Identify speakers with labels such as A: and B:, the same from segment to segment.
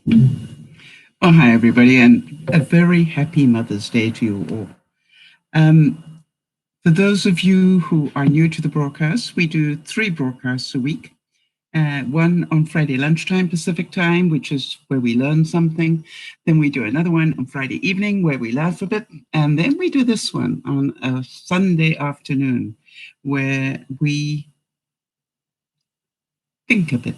A: Oh, hi, everybody, and a very happy Mother's Day to you all. Um, for those of you who are new to the broadcast, we do 3 broadcasts a week. One on Friday lunchtime Pacific time, which is where we learn something. Then we do another one on Friday evening where we laugh a bit. And then we do this one on a Sunday afternoon where we think a bit.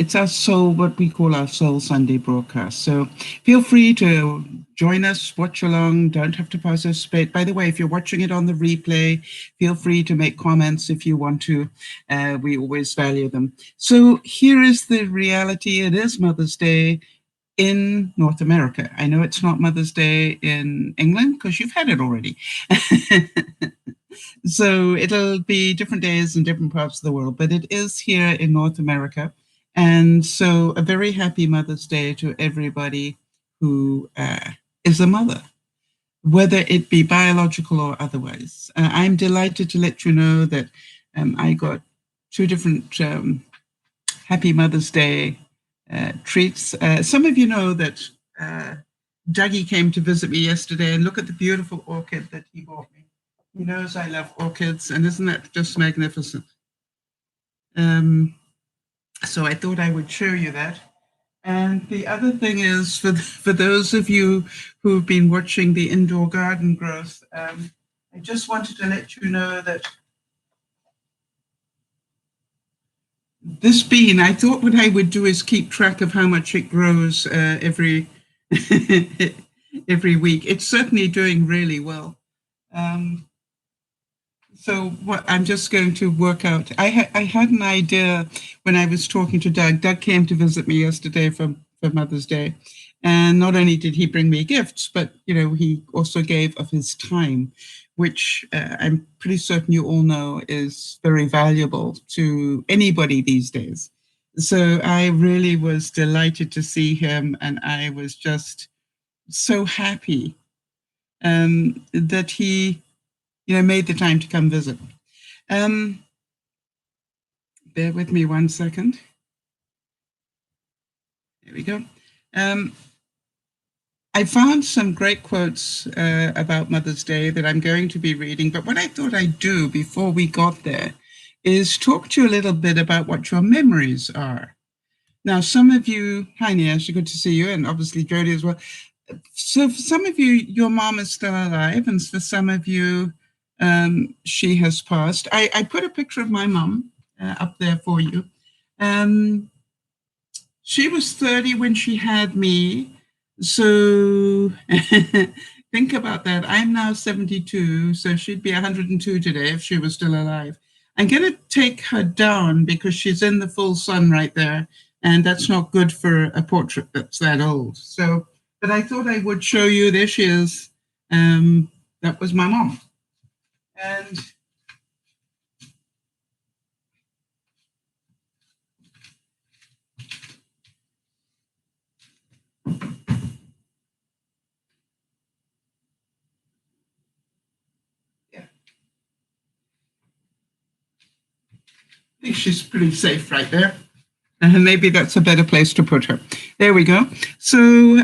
A: It's what we call our Soul Sunday broadcast. So feel free to join us, watch along, don't have to participate. By the way, if you're watching it on the replay, feel free to make comments if you want to. We always value them. So here is the reality. It is Mother's Day in North America. I know it's not Mother's Day in England because you've had it already. So it'll be different days in different parts of the world, but it is here in North America. And so a very happy Mother's Day to everybody who is a mother, whether it be biological or otherwise. I'm delighted to let you know that I got 2 different Happy Mother's Day treats. Some of you know that Dougie came to visit me yesterday, and look at the beautiful orchid that he bought me. He knows I love orchids, and isn't that just magnificent? So I thought I would show you that. And the other thing is, for those of you who've been watching the indoor garden growth, I just wanted to let you know that this bean, I thought what I would do is keep track of how much it grows every every week. It's certainly doing really well. So what I'm just going to work out. I had an idea when I was talking to Doug. Doug came to visit me yesterday for Mother's Day, and not only did he bring me gifts, but he also gave of his time, which I'm pretty certain you all know is very valuable to anybody these days. So I really was delighted to see him, and I was just so happy that he made the time to come visit. Bear with me 1 second. There we go. I found some great quotes about Mother's Day that I'm going to be reading, but what I thought I'd do before we got there is talk to you a little bit about what your memories are. Now, some of you, hi Niash, good to see you, and obviously Jodie as well. So for some of you, your mom is still alive, and for some of you, she has passed. I put a picture of my mom up there for you. She was 30 when she had me. So think about that. I'm now 72, so she'd be 102 today if she was still alive. I'm going to take her down because she's in the full sun right there, and that's not good for a portrait that's that old. So, but I thought I would show you. There she is. That was my mom. And yeah, I think she's pretty safe right there. Maybe that's a better place to put her. There we go. So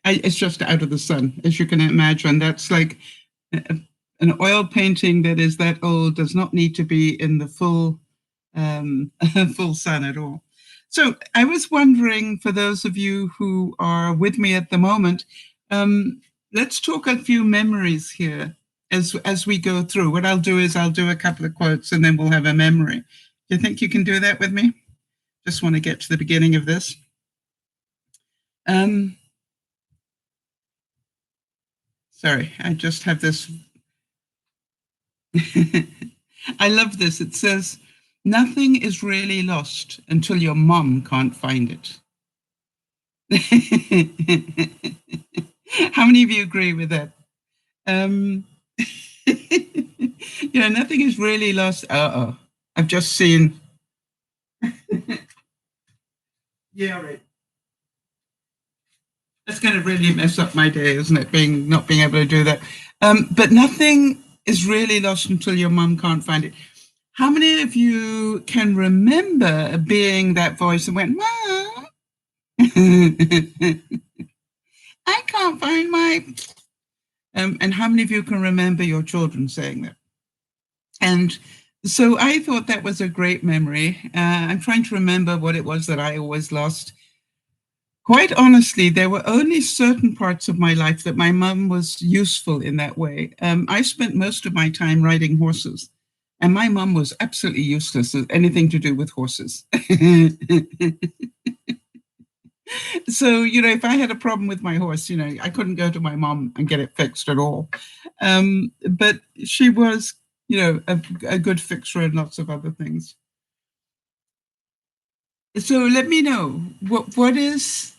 A: it's just out of the sun, as you can imagine. That's like an oil painting that is that old does not need to be in the full full sun at all. So I was wondering, for those of you who are with me at the moment, let's talk a few memories here as we go through. What I'll do is I'll do a couple of quotes and then we'll have a memory. Do you think you can do that with me? Just want to get to the beginning of this. Sorry, I just have this. I love this. It says, nothing is really lost until your mom can't find it. How many of you agree with that? Nothing is really lost. I've just seen. Yeah, right. That's going to really mess up my day, isn't it? Not being able to do that. But nothing is really lost until your mum can't find it. How many of you can remember being that voice and went, Mom? I can't find my... and how many of you can remember your children saying that? And so I thought that was a great memory. I'm trying to remember what it was that I always lost. Quite honestly, there were only certain parts of my life that my mum was useful in that way. I spent most of my time riding horses, and my mum was absolutely useless at anything to do with horses. So, if I had a problem with my horse, I couldn't go to my mom and get it fixed at all. But she was, a good fixer and lots of other things. So let me know, what is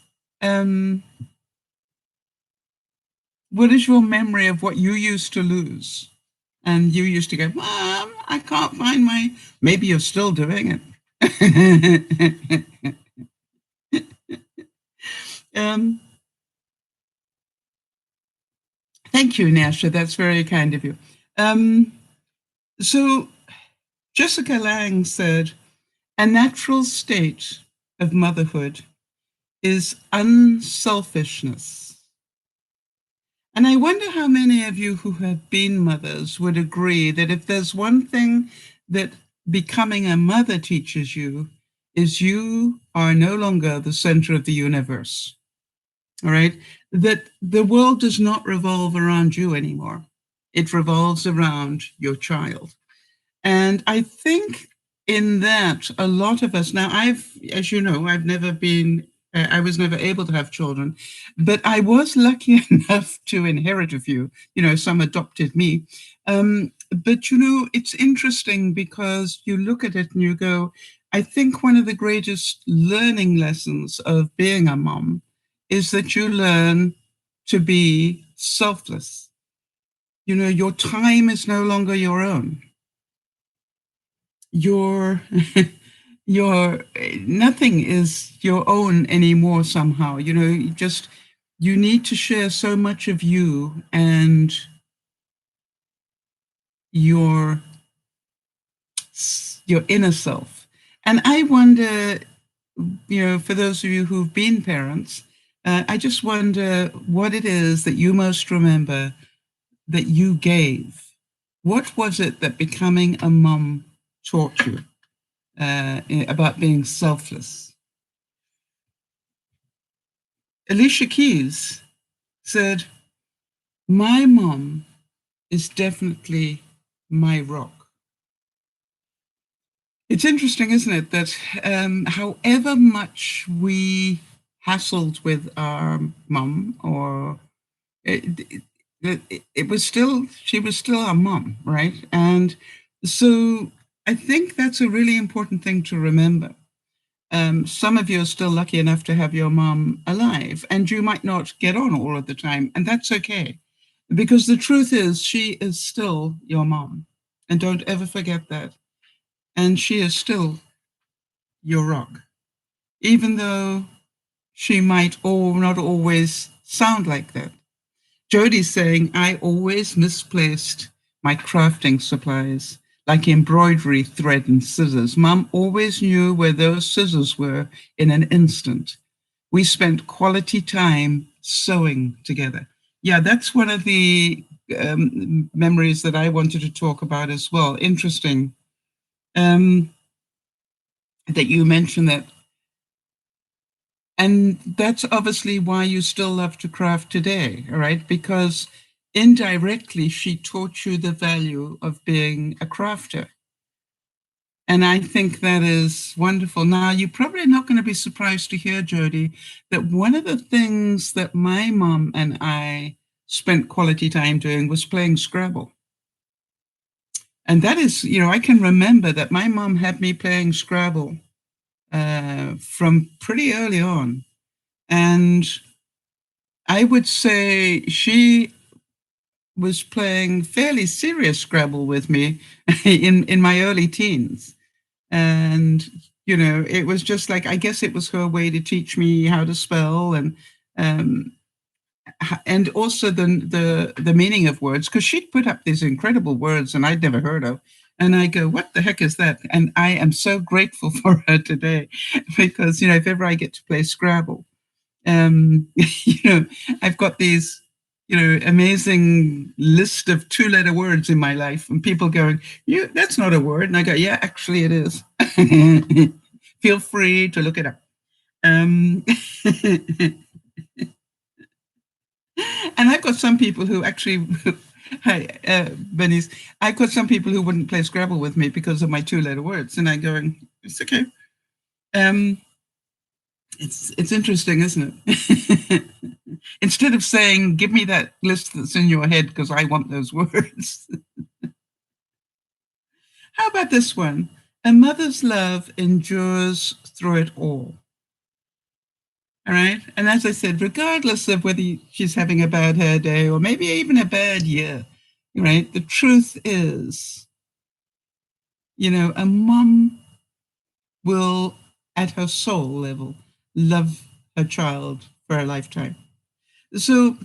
A: your memory of what you used to lose? And you used to go, Mom, I can't find my... Maybe you're still doing it. Thank you, Nasha. That's very kind of you. So Jessica Lang said, a natural state of motherhood is unselfishness. And I wonder how many of you who have been mothers would agree that if there's one thing that becoming a mother teaches you, is you are no longer the center of the universe. All right? That the world does not revolve around you anymore. It revolves around your child. And I think in that, a lot of us, now as you know, I was never able to have children, but I was lucky enough to inherit a few. Some adopted me. But it's interesting because you look at it and you go, I think one of the greatest learning lessons of being a mom is that you learn to be selfless. Your time is no longer your own. Your nothing is your own anymore somehow. You need to share so much of you and your inner self. And I wonder, for those of you who've been parents, I just wonder what it is that you most remember that you gave. What was it that becoming a mom taught you about being selfless? Alicia Keys said, my mom is definitely my rock. It's interesting, isn't it, that however much we hassled with our mom, or she was still our mom, right? And so I think that's a really important thing to remember. Some of you are still lucky enough to have your mom alive, and you might not get on all of the time, and that's okay. Because the truth is, she is still your mom. And don't ever forget that. And she is still your rock. Even though she might not always sound like that. Jodie's saying, I always misplaced my crafting supplies, like embroidery thread and scissors. Mom always knew where those scissors were in an instant. We spent quality time sewing together. Yeah, that's one of the memories that I wanted to talk about as well. Interesting that you mentioned that. And that's obviously why you still love to craft today, all right? Because indirectly, she taught you the value of being a crafter. And I think that is wonderful. Now, you're probably not going to be surprised to hear, Jodie, that one of the things that my mom and I spent quality time doing was playing Scrabble. And that is, I can remember that my mom had me playing Scrabble from pretty early on. And I would say she was playing fairly serious Scrabble with me in my early teens. And, it was just like, I guess it was her way to teach me how to spell and also the meaning of words, because she'd put up these incredible words and I'd never heard of. And I go, what the heck is that? And I am so grateful for her today because, if ever I get to play Scrabble, I've got these, amazing list of 2-letter words in my life, and people going, that's not a word. And I go, yeah, actually it is. Feel free to look it up. And I've got some people who actually, hi, Benny's, I've got some people who wouldn't play Scrabble with me because of my 2-letter words. And I'm going, it's okay. It's interesting, isn't it? Instead of saying, give me that list that's in your head because I want those words. How about this one? A mother's love endures through it all. All right. And as I said, regardless of whether she's having a bad hair day or maybe even a bad year, right? The truth is, a mom will, at her soul level, love her child for a lifetime. So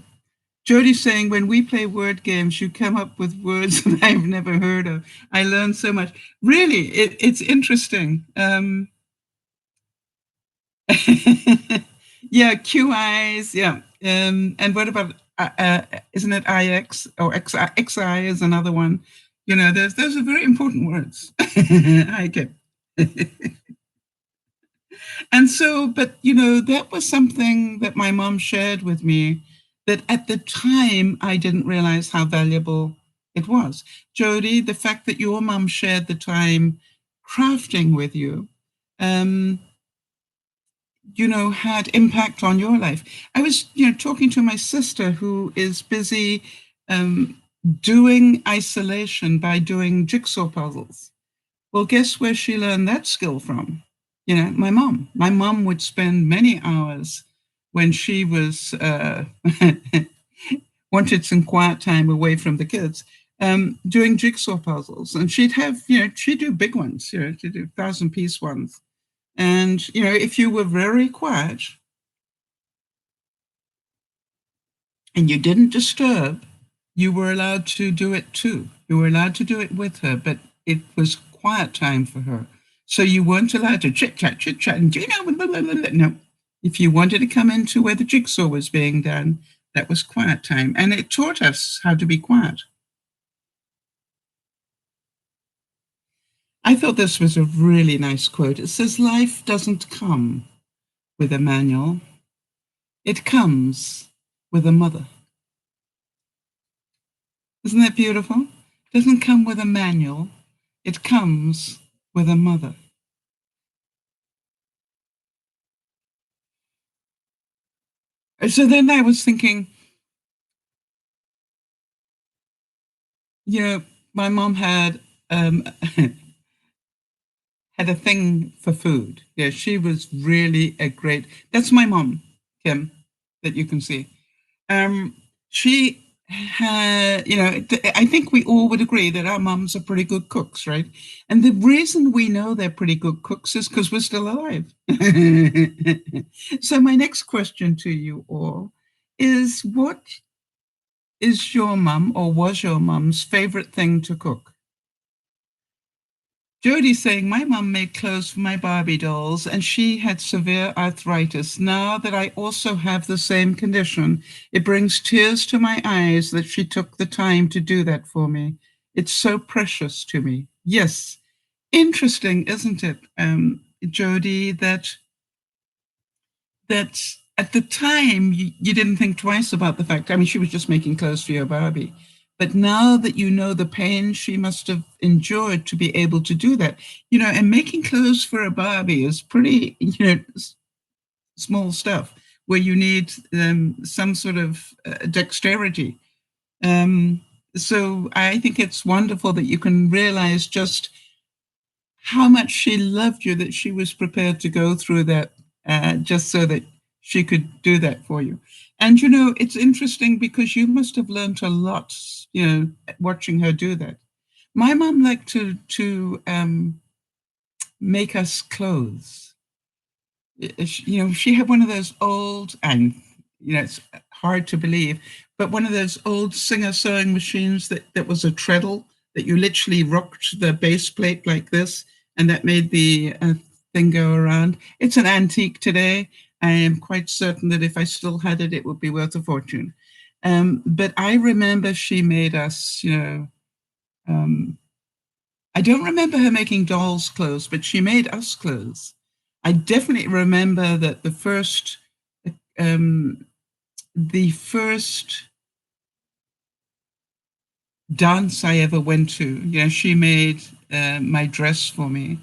A: Jody's saying, when we play word games, you come up with words that I've never heard of. I learned so much. Really, it's interesting. Yeah, QIs, yeah. And what about, isn't it IX or XI is another one? Those are very important words. I get. And so, but, that was something that my mom shared with me that at the time I didn't realize how valuable it was. Jody, the fact that your mom shared the time crafting with you, had impact on your life. I was, talking to my sister who is busy doing isolation by doing jigsaw puzzles. Well, guess where she learned that skill from? My mom. My mom would spend many hours when she was wanted some quiet time away from the kids, doing jigsaw puzzles. And she'd have, she'd do big ones, she'd do 1,000-piece ones. And, if you were very quiet and you didn't disturb, you were allowed to do it too. You were allowed to do it with her, but it was quiet time for her. So you weren't allowed to chit-chat, and, blah, blah, blah, blah. No. If you wanted to come into where the jigsaw was being done, that was quiet time. And it taught us how to be quiet. I thought this was a really nice quote. It says, life doesn't come with a manual. It comes with a mother. Isn't that beautiful? It doesn't come with a manual. It comes with a mother. So then I was thinking, my mom had had a thing for food. Yeah, she was really a great. That's my mom, Kim, that you can see. She had, I think we all would agree that our moms are pretty good cooks, right? And the reason we know they're pretty good cooks is because we're still alive. So my next question to you all is, what is your mom or was your mom's favorite thing to cook? Jody's saying, my mom made clothes for my Barbie dolls and she had severe arthritis. Now that I also have the same condition, it brings tears to my eyes that she took the time to do that for me. It's so precious to me. Yes. Interesting, isn't it, Jody, that at the time you didn't think twice about the fact, I mean, she was just making clothes for your Barbie. But now that you know the pain she must have endured to be able to do that, and making clothes for a Barbie is pretty, small stuff where you need some sort of dexterity. So I think it's wonderful that you can realize just how much she loved you, that she was prepared to go through that just so that she could do that for you. And, it's interesting because you must have learned a lot, watching her do that. My mom liked to make us clothes. She had one of those old, and, it's hard to believe, but one of those old Singer sewing machines that was a treadle that you literally rocked the base plate like this, and that made the thing go around. It's an antique today, I am quite certain that if I still had it, it would be worth a fortune. But I remember she made us, I don't remember her making dolls' clothes, but she made us clothes. I definitely remember that um, the first dance I ever went to, she made my dress for me.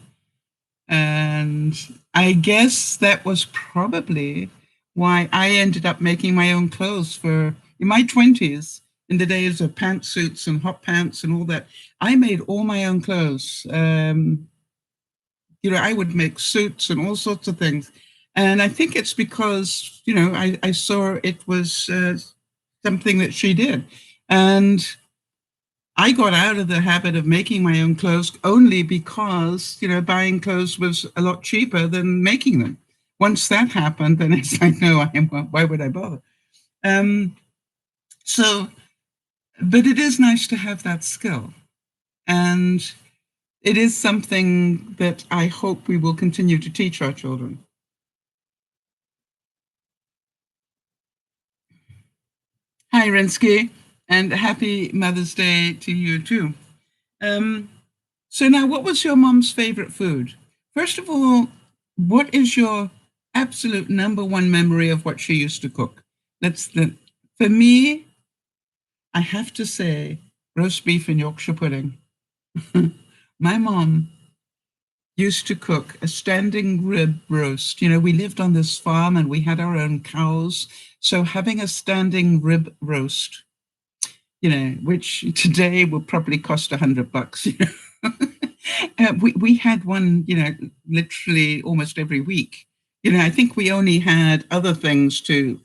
A: And I guess that was probably why I ended up making my own clothes in my 20s, in the days of pantsuits and hot pants and all that. I made all my own clothes. I would make suits and all sorts of things. And I think it's because, I saw it was something that she did. And I got out of the habit of making my own clothes only because, buying clothes was a lot cheaper than making them. Once that happened, then it's like, no, why would I bother? So, but it is nice to have that skill. And it is something that I hope we will continue to teach our children. Hi, Rinsky, and happy Mother's Day to you too. So now, what was your mom's favorite food? First of all, what is your absolute number one memory of what she used to cook? For me, I have to say roast beef and Yorkshire pudding. My mom used to cook a standing rib roast. We lived on this farm and we had our own cows. So having a standing rib roast, which today will probably cost $100. We had one, literally almost every week. I think we only had other things to,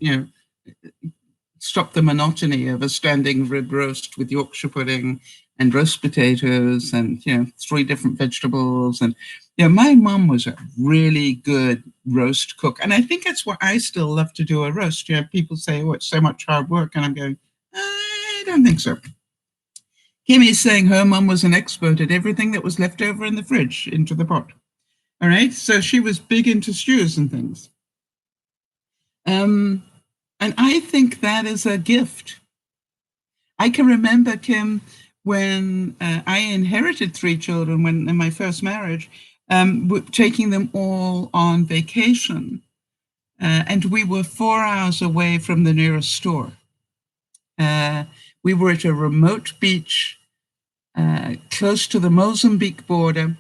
A: stop the monotony of a standing rib roast with Yorkshire pudding and roast potatoes and, 3 different vegetables. And, my mom was a really good roast cook. And I think that's why I still love to do a roast. People say, oh, it's so much hard work. And I'm going, I don't think so. Kimmy's saying her mum was an expert at everything that was left over in the fridge into the pot. All right. So she was big into stews and things. And I think that is a gift. I can remember, Kim, when I inherited 3 children in my first marriage, taking them all on vacation. And we were 4 hours away from the nearest store. We were at a remote beach close to the Mozambique border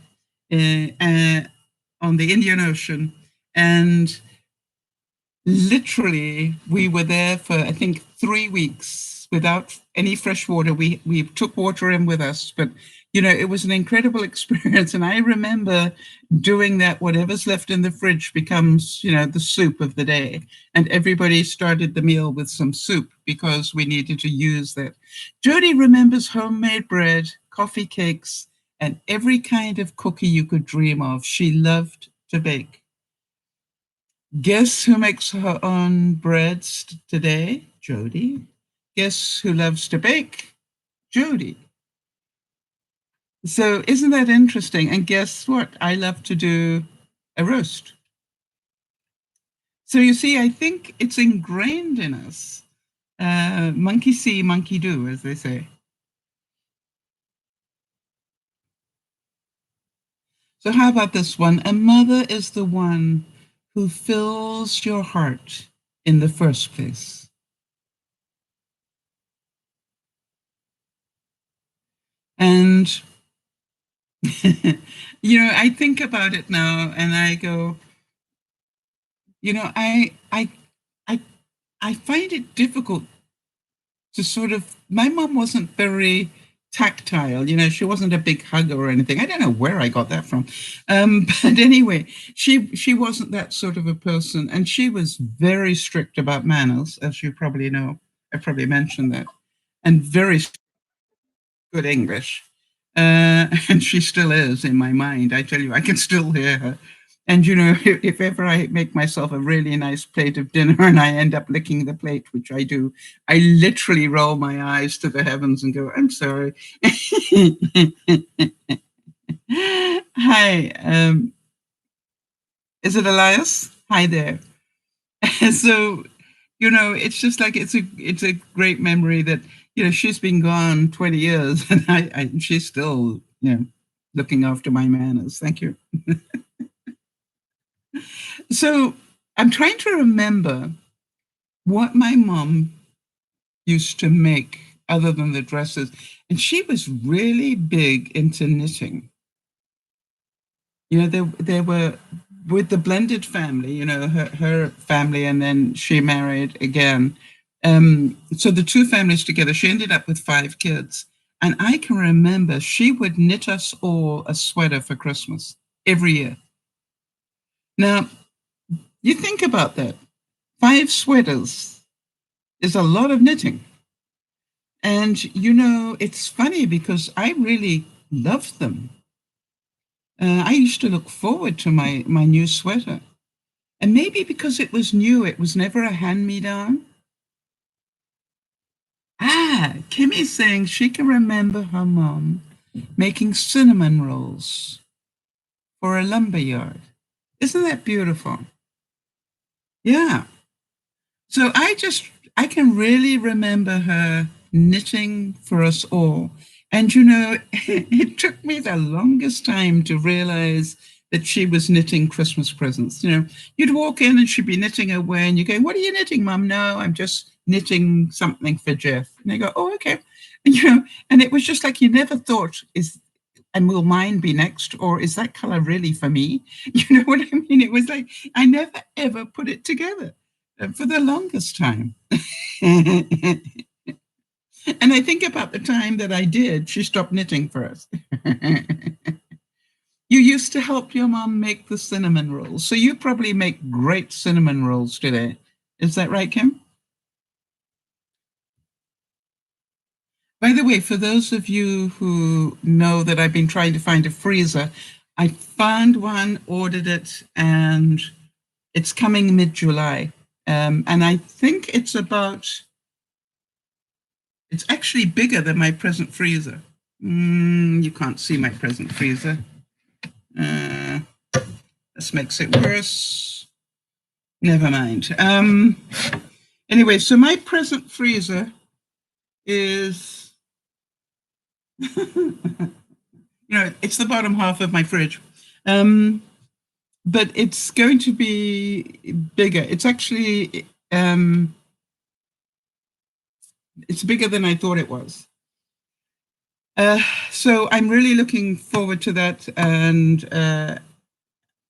A: on the Indian Ocean. And literally, we were there for, I think, 3 weeks without any fresh water. We took water in with us, but, it was an incredible experience. And I remember doing that. Whatever's left in the fridge becomes, the soup of the day. And everybody started the meal with some soup because we needed to use that. Jody remembers homemade bread, coffee cakes, and every kind of cookie you could dream of. She loved to bake. Guess who makes her own breads today? Jody. Guess who loves to bake? Jody. So isn't that interesting? And guess what? I love to do a roast. So you see, I think it's ingrained in us. Monkey see, monkey do, as they say. So how about this one? A mother is the one who fills your heart in the first place. And, I think about it now and I go, I find it difficult to sort of, my mom wasn't very tactile, she wasn't a big hugger or anything. I don't know where I got that from. But anyway, she wasn't that sort of a person. And she was very strict about manners, as you probably know. I probably mentioned that. And very good English. And she still is in my mind. I tell you, I can still hear her. And, if ever I make myself a really nice plate of dinner and I end up licking the plate, which I do, I literally roll my eyes to the heavens and go, I'm sorry. Hi. Is it Elias? Hi there. So, it's just like it's a great memory that, she's been gone 20 years and she's still, looking after my manners. Thank you. So I'm trying to remember what my mom used to make other than the dresses. And she was really big into knitting. There were, with the blended family, her family, and then she married again. So the two families together, she ended up with 5 kids. And I can remember she would knit us all a sweater for Christmas every year. Now, you think about that. 5 sweaters is a lot of knitting. And, it's funny because I really loved them. I used to look forward to my new sweater. And maybe because it was new, it was never a hand-me-down. Kimmy's saying she can remember her mom making cinnamon rolls for a lumber yard. Isn't that beautiful? Yeah. So I can really remember her knitting for us all. And, it took me the longest time to realize that she was knitting Christmas presents. You'd walk in and she'd be knitting away and you go, "What are you knitting, Mum?" "No, I'm just knitting something for Jeff." And they go, "Oh, okay." And it was just like you never thought, and will mine be next? Or is that color really for me? You know what I mean? It was like, I never, ever put it together for the longest time. And I think about the time that I did, she stopped knitting for us. You used to help your mom make the cinnamon rolls. So you probably make great cinnamon rolls today. Is that right, Kim? By the way, for those of you who know that I've been trying to find a freezer, I found one, ordered it, and it's coming mid-July. And I think it's actually bigger than my present freezer. You can't see my present freezer. This makes it worse. Never mind. Anyway, so my present freezer is, it's the bottom half of my fridge. But it's going to be bigger. It's actually, it's bigger than I thought it was. So I'm really looking forward to that. And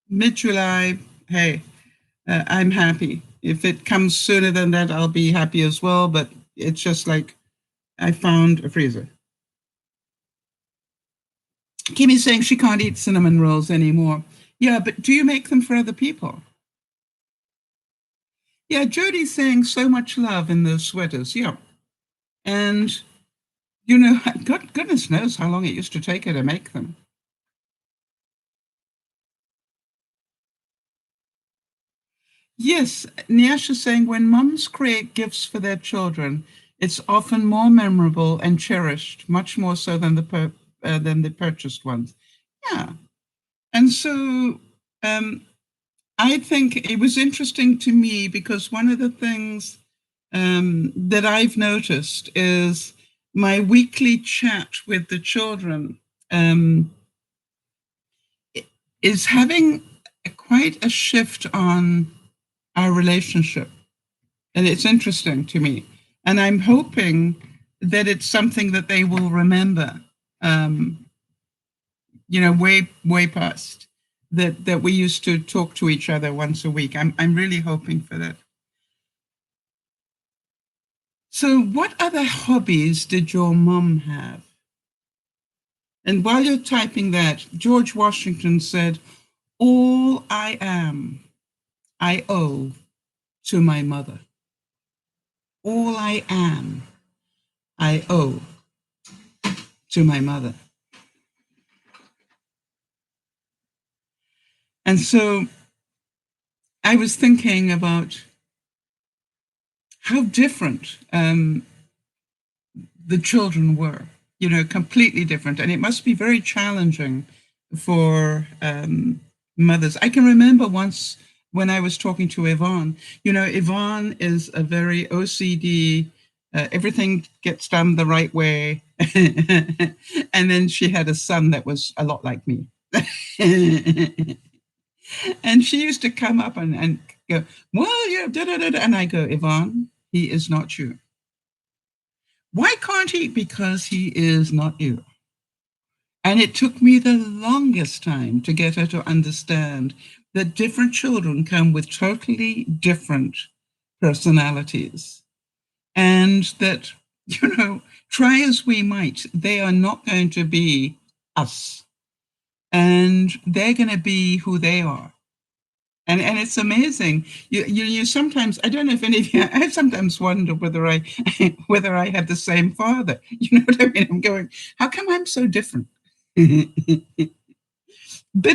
A: mid-July, hey, I'm happy. If it comes sooner than that, I'll be happy as well. But it's just like I found a freezer. Kimmy's saying she can't eat cinnamon rolls anymore. Yeah, but do you make them for other people? Yeah, Jody's saying so much love in those sweaters. Yeah. And, God, goodness knows how long it used to take her to make them. Yes, Nyash is saying when mums create gifts for their children, it's often more memorable and cherished, much more so than the purchased ones. Yeah, and so I think it was interesting to me because one of the things that I've noticed is my weekly chat with the children is having quite a shift on our relationship. And it's interesting to me. And I'm hoping that it's something that they will remember, way past that we used to talk to each other once a week. I'm really hoping for that. So what other hobbies did your mom have? And while you're typing that, George Washington said, "All I am, I owe to my mother. All I am, I owe to my mother." And so I was thinking about how different the children were, completely different. And it must be very challenging for mothers. I can remember once when I was talking to Yvonne. Yvonne is a very OCD, everything gets done the right way. And then she had a son that was a lot like me. And she used to come up and go, well, yeah, da, da, da, da. And I go, Yvonne, he is not you. Why can't he? Because he is not you. And it took me the longest time to get her to understand that different children come with totally different personalities. And that, try as we might, they are not going to be us. And they're going to be who they are. And it's amazing. You sometimes, I don't know if any of you, I sometimes wonder whether I have the same father. You know what I mean? I'm going, how come I'm so different? But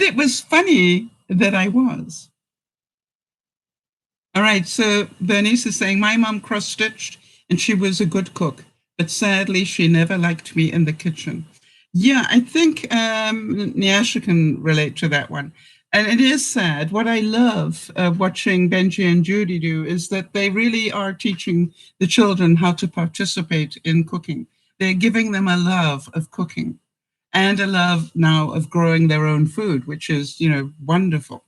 A: it was funny that I was. All right, so Bernice is saying, my mom cross-stitched and she was a good cook, but sadly she never liked me in the kitchen. Yeah, I think Nyasha can relate to that one. And it is sad. What I love watching Benji and Judy do is that they really are teaching the children how to participate in cooking. They're giving them a love of cooking and a love now of growing their own food, which is, wonderful.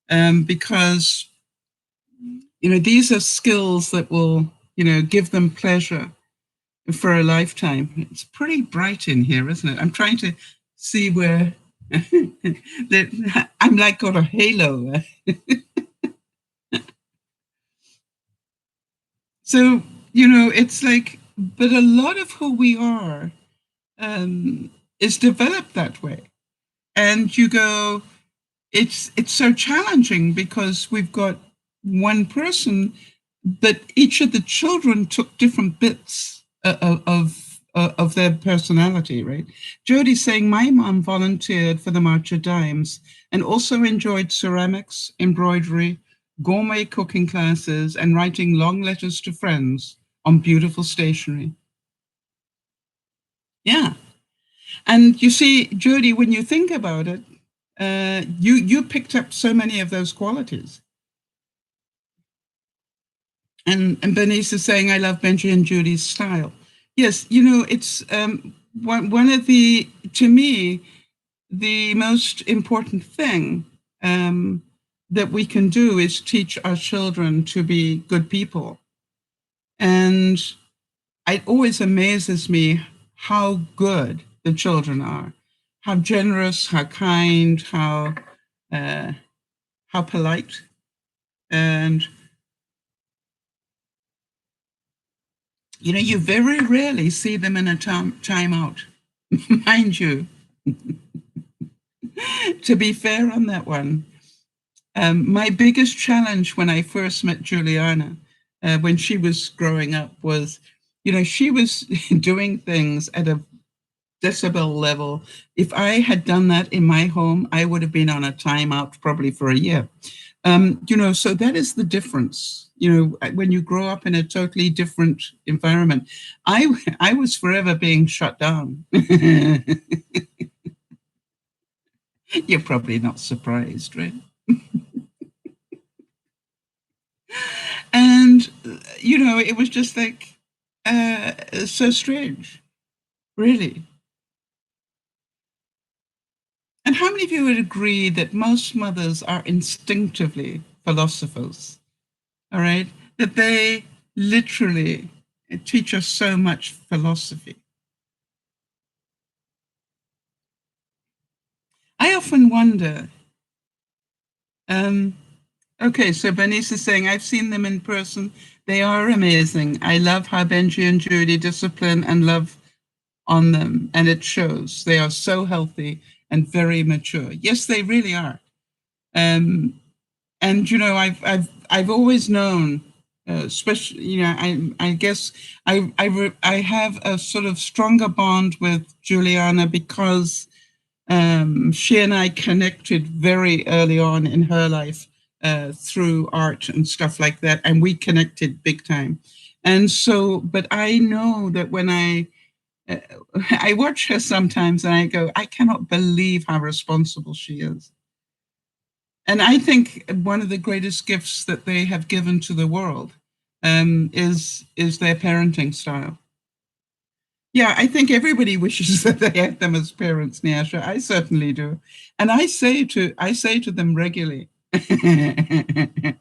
A: Because, these are skills that will, give them pleasure for a lifetime. It's pretty bright in here, isn't it? I'm trying to see where I'm like got a halo. So, it's like, but a lot of who we are is developed that way. And you go, it's so challenging because we've got one person, but each of the children took different bits of their personality, right? Jody's saying, my mom volunteered for the March of Dimes and also enjoyed ceramics, embroidery, gourmet cooking classes, and writing long letters to friends on beautiful stationery. Yeah. And you see, Jody, when you think about it, you picked up so many of those qualities. And Bernice is saying, I love Benji and Judy's style. Yes, it's one of the, to me, the most important thing that we can do is teach our children to be good people. And it always amazes me how good the children are, how generous, how kind, how polite. And, you very rarely see them in a time out, mind you. To be fair on that one, my biggest challenge when I first met Juliana, when she was growing up, was, she was doing things at a decibel level. If I had done that in my home, I would have been on a timeout probably for a year. So that is the difference. When you grow up in a totally different environment, I was forever being shut down. You're probably not surprised, right? And, it was just like, so strange, really. And how many of you would agree that most mothers are instinctively philosophers? All right? That they literally teach us so much philosophy. I often wonder, okay, so Bernice is saying, I've seen them in person. They are amazing. I love how Benji and Judy discipline and love on them, and it shows. They are so healthy and very mature. Yes, they really are. And I've always known, especially, I guess I have a sort of stronger bond with Juliana because she and I connected very early on in her life through art and stuff like that, and we connected big time. And so, but I know that when I watch her sometimes and I go, I cannot believe how responsible she is. And I think one of the greatest gifts that they have given to the world is their parenting style. Yeah, I think everybody wishes that they had them as parents, Nyasha. I certainly do. And I say to them regularly, I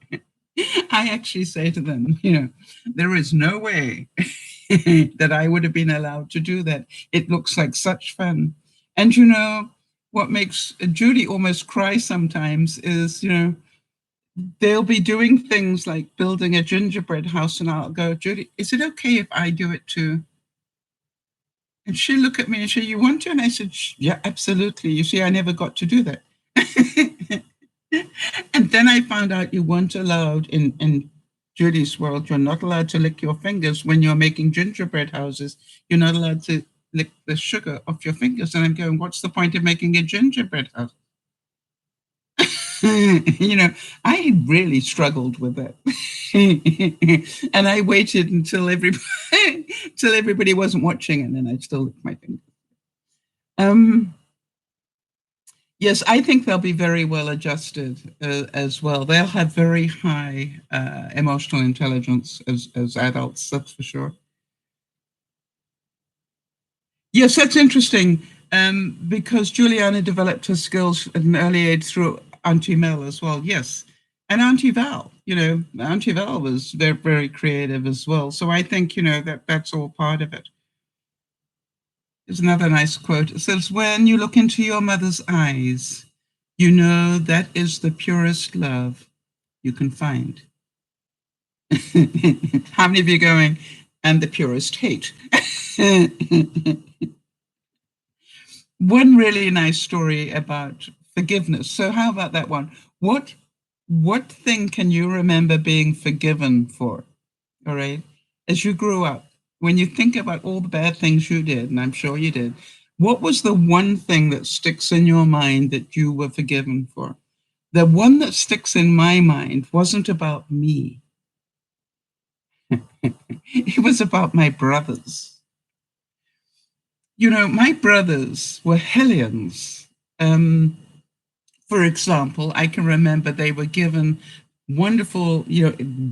A: actually say to them, there is no way that I would have been allowed to do that. It looks like such fun. And what makes Judy almost cry sometimes is, they'll be doing things like building a gingerbread house, and I'll go, Judy, is it okay if I do it too? And she'll look at me and say, you want to? And I said, yeah, absolutely. You see, I never got to do that. And then I found out you weren't allowed in Judy's world. You're not allowed to lick your fingers when you're making gingerbread houses. You're not allowed to lick the sugar off your fingers. And I'm going, what's the point of making a gingerbread house? I really struggled with that. And I waited until everybody wasn't watching, and then I'd still lick my fingers. Yes, I think they'll be very well adjusted as well. They'll have very high emotional intelligence as adults, that's for sure. Yes, that's interesting, because Juliana developed her skills at an early age through Auntie Mel as well. Yes, and Auntie Val. Auntie Val was very, very creative as well. So I think that's all part of it. There's another nice quote. It says, "When you look into your mother's eyes, you know that is the purest love you can find." How many of you are going, "And the purest hate"? One really nice story about forgiveness. So how about that one? What thing can you remember being forgiven for? All right. As you grew up, when you think about all the bad things you did, and I'm sure you did, what was the one thing that sticks in your mind that you were forgiven for? The one that sticks in my mind wasn't about me. It was about my brothers. My brothers were hellions. For example, I can remember they were given wonderful,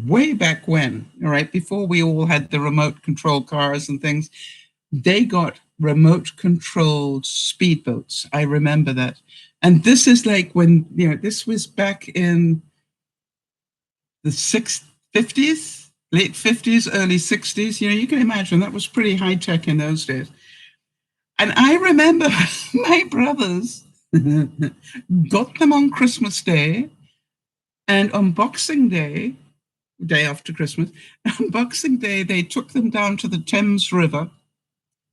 A: way back when, all right, before we all had the remote control cars and things, they got remote controlled speedboats. I remember that. And this is like when, this was back in the 50s, late 50s, early 60s. You can imagine that was pretty high tech in those days. And I remember my brothers got them on Christmas Day, and on Boxing Day, day after Christmas, on Boxing Day, they took them down to the Thames River,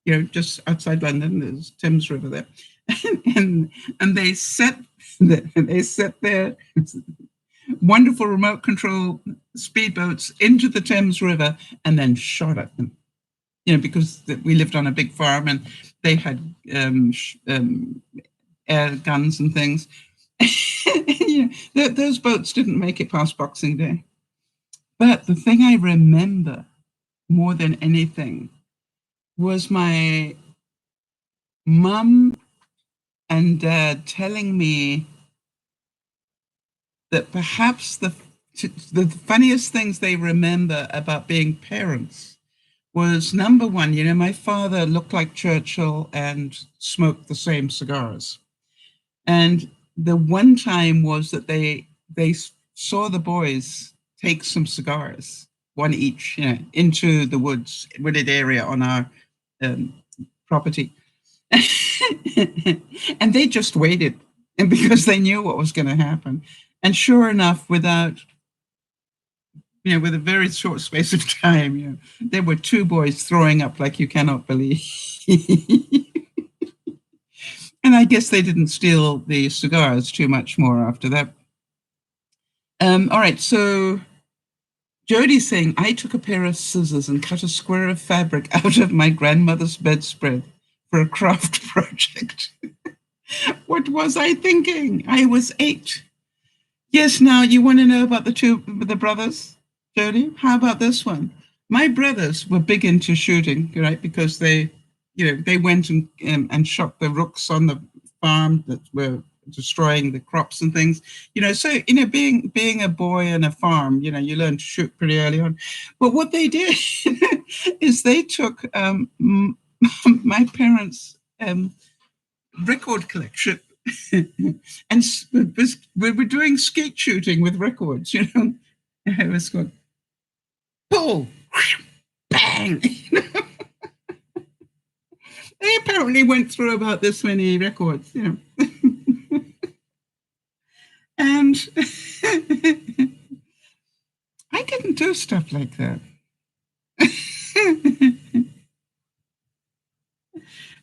A: just outside London. There's Thames River there, and they set their wonderful remote control speedboats into the Thames River and then shot at them. Because we lived on a big farm and they had air guns and things. Those boats didn't make it past Boxing Day. But the thing I remember more than anything was my mum and dad telling me that perhaps the funniest things they remember about being parents was, number one, my father looked like Churchill and smoked the same cigars. And the one time was that they saw the boys take some cigars, one each, into the wooded area on our property. And they just waited, and because they knew what was going to happen. And sure enough, with a very short space of time, there were two boys throwing up like you cannot believe. And I guess they didn't steal the cigars too much more after that. All right, so Jody's saying, I took a pair of scissors and cut a square of fabric out of my grandmother's bedspread for a craft project. What was I thinking? I was 8. Yes, now you want to know about the brothers, Jody? How about this one? My brothers were big into shooting, right? Because they went and shot the rooks on the farm that were destroying the crops and things. So being a boy in a farm, you learn to shoot pretty early on. But what they did is they took my parents' record collection and we were doing skeet shooting with records. It was good. Pull, bang. They apparently went through about this many records, and I didn't do stuff like that.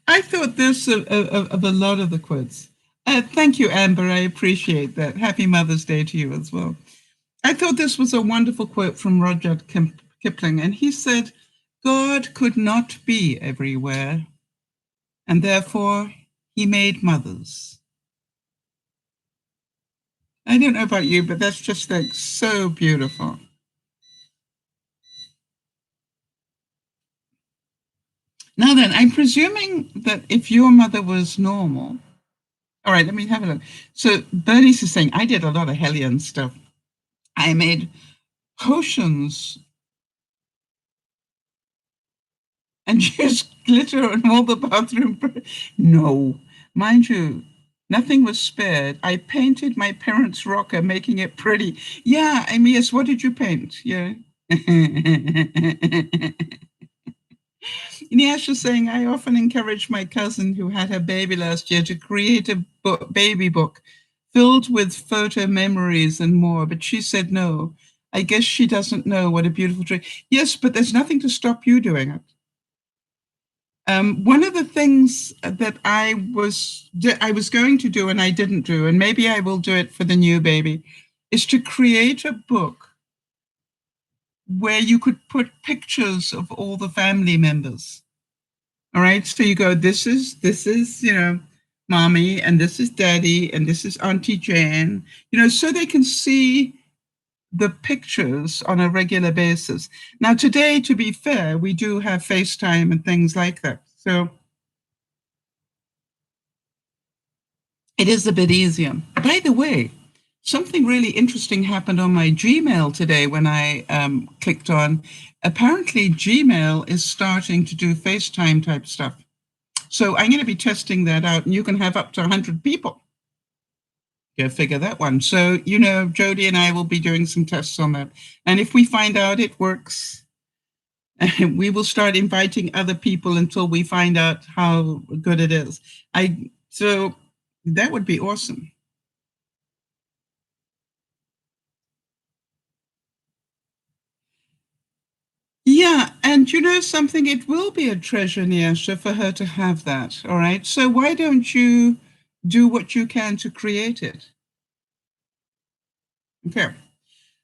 A: I thought this of a lot of the quotes. Thank you, Amber. I appreciate that. Happy Mother's Day to you as well. I thought this was a wonderful quote from Rudyard Kipling, and he said, God could not be everywhere, and therefore he made mothers. I don't know about you, but that's just like so beautiful. Now then, I'm presuming that if your mother was normal, all right, let me have a look. So Bernice is saying, I did a lot of Hellion stuff. I made potions and used glitter on all the bathroom. No, mind you, nothing was spared. I painted my parents' rocker, making it pretty. Yeah, Amias, what did you paint? Yeah. Niash is saying, I often encourage my cousin who had her baby last year to create a baby book filled with photo memories and more, but she said no. I guess she doesn't know what a beautiful tree. Yes, but there's nothing to stop you doing it. One of the things that I was going to do and I didn't do, and maybe I will do it for the new baby, is to create a book where you could put pictures of all the family members. All right, so you go, this is mommy, and this is daddy, and this is Auntie Jane, so they can see the pictures on a regular basis. Now, today, to be fair, we do have FaceTime and things like that. So it is a bit easier. By the way, something really interesting happened on my Gmail today when I clicked on. Apparently, Gmail is starting to do FaceTime type stuff. So I'm going to be testing that out, and you can have up to 100 people. Go figure that one. So, Jody and I will be doing some tests on that. And if we find out it works, we will start inviting other people until we find out how good it is. So that would be awesome. Yeah, and something, it will be a treasure, Niasha, for her to have that, all right? So why don't you do what you can to create it? Okay,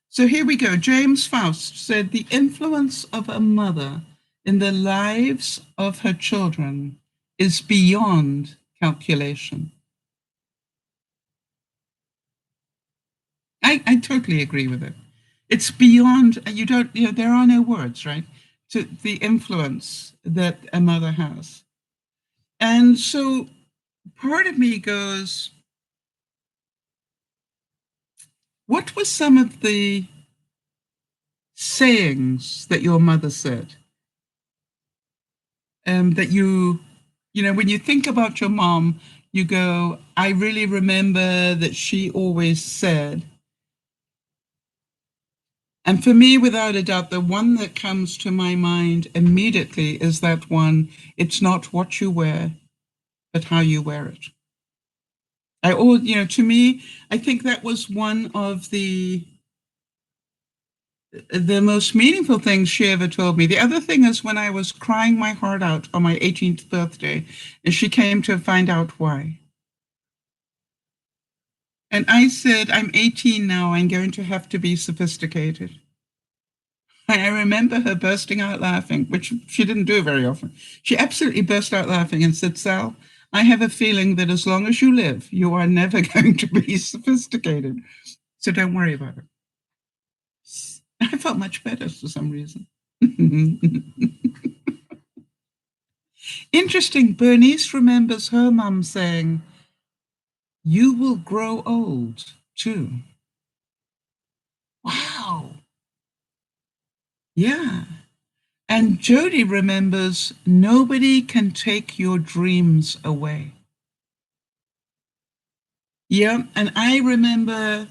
A: so here we go. James Faust said, the influence of a mother in the lives of her children is beyond calculation. I totally agree with it. It's beyond, there are no words, right? To the influence that a mother has. And so part of me goes, what were some of the sayings that your mother said? That when you think about your mom, you go, I really remember that she always said. And for me, without a doubt, the one that comes to my mind immediately is that one, it's not what you wear, but how you wear it. To me, I think that was one of the most meaningful things she ever told me. The other thing is when I was crying my heart out on my 18th birthday, and she came to find out why. And I said, I'm 18 now, I'm going to have to be sophisticated. And I remember her bursting out laughing, which she didn't do very often. She absolutely burst out laughing and said, Sal, I have a feeling that as long as you live, you are never going to be sophisticated. So don't worry about it. I felt much better for some reason. Interesting. Bernice remembers her mum saying you will grow old too. Wow. Yeah. And Jody remembers, nobody can take your dreams away. Yeah. And I remember,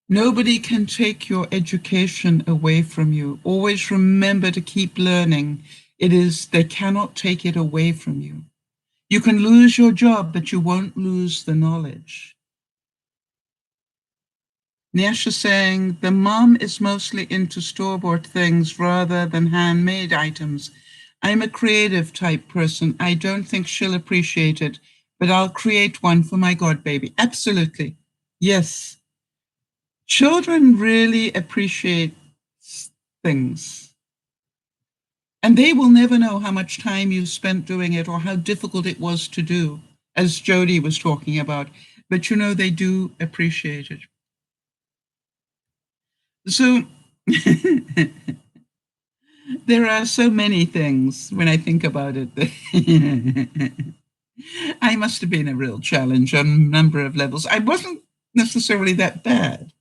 A: nobody can take your education away from you. Always remember to keep learning. They cannot take it away from you. You can lose your job, but you won't lose the knowledge. Nash is saying, the mom is mostly into store-bought things rather than handmade items. I'm a creative type person. I don't think she'll appreciate it, but I'll create one for my god baby. Absolutely. Yes. Children really appreciate things. And they will never know how much time you spent doing it or how difficult it was to do, as Jody was talking about. But they do appreciate it. So there are so many things when I think about it. I must have been a real challenge on a number of levels. I wasn't necessarily that bad.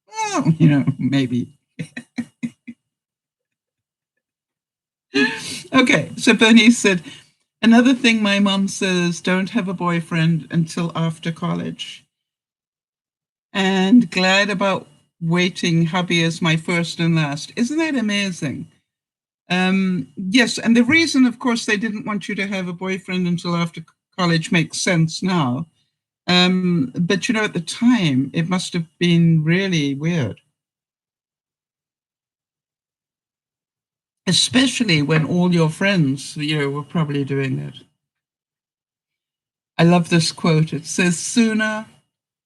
A: Well, maybe. Okay, so Bernice said, another thing my mom says, don't have a boyfriend until after college. And glad about waiting hubby as my first and last. Isn't that amazing? Yes, and the reason, of course, they didn't want you to have a boyfriend until after college makes sense now. But at the time, it must have been really weird. Especially when all your friends, were probably doing that. I love this quote. It says, sooner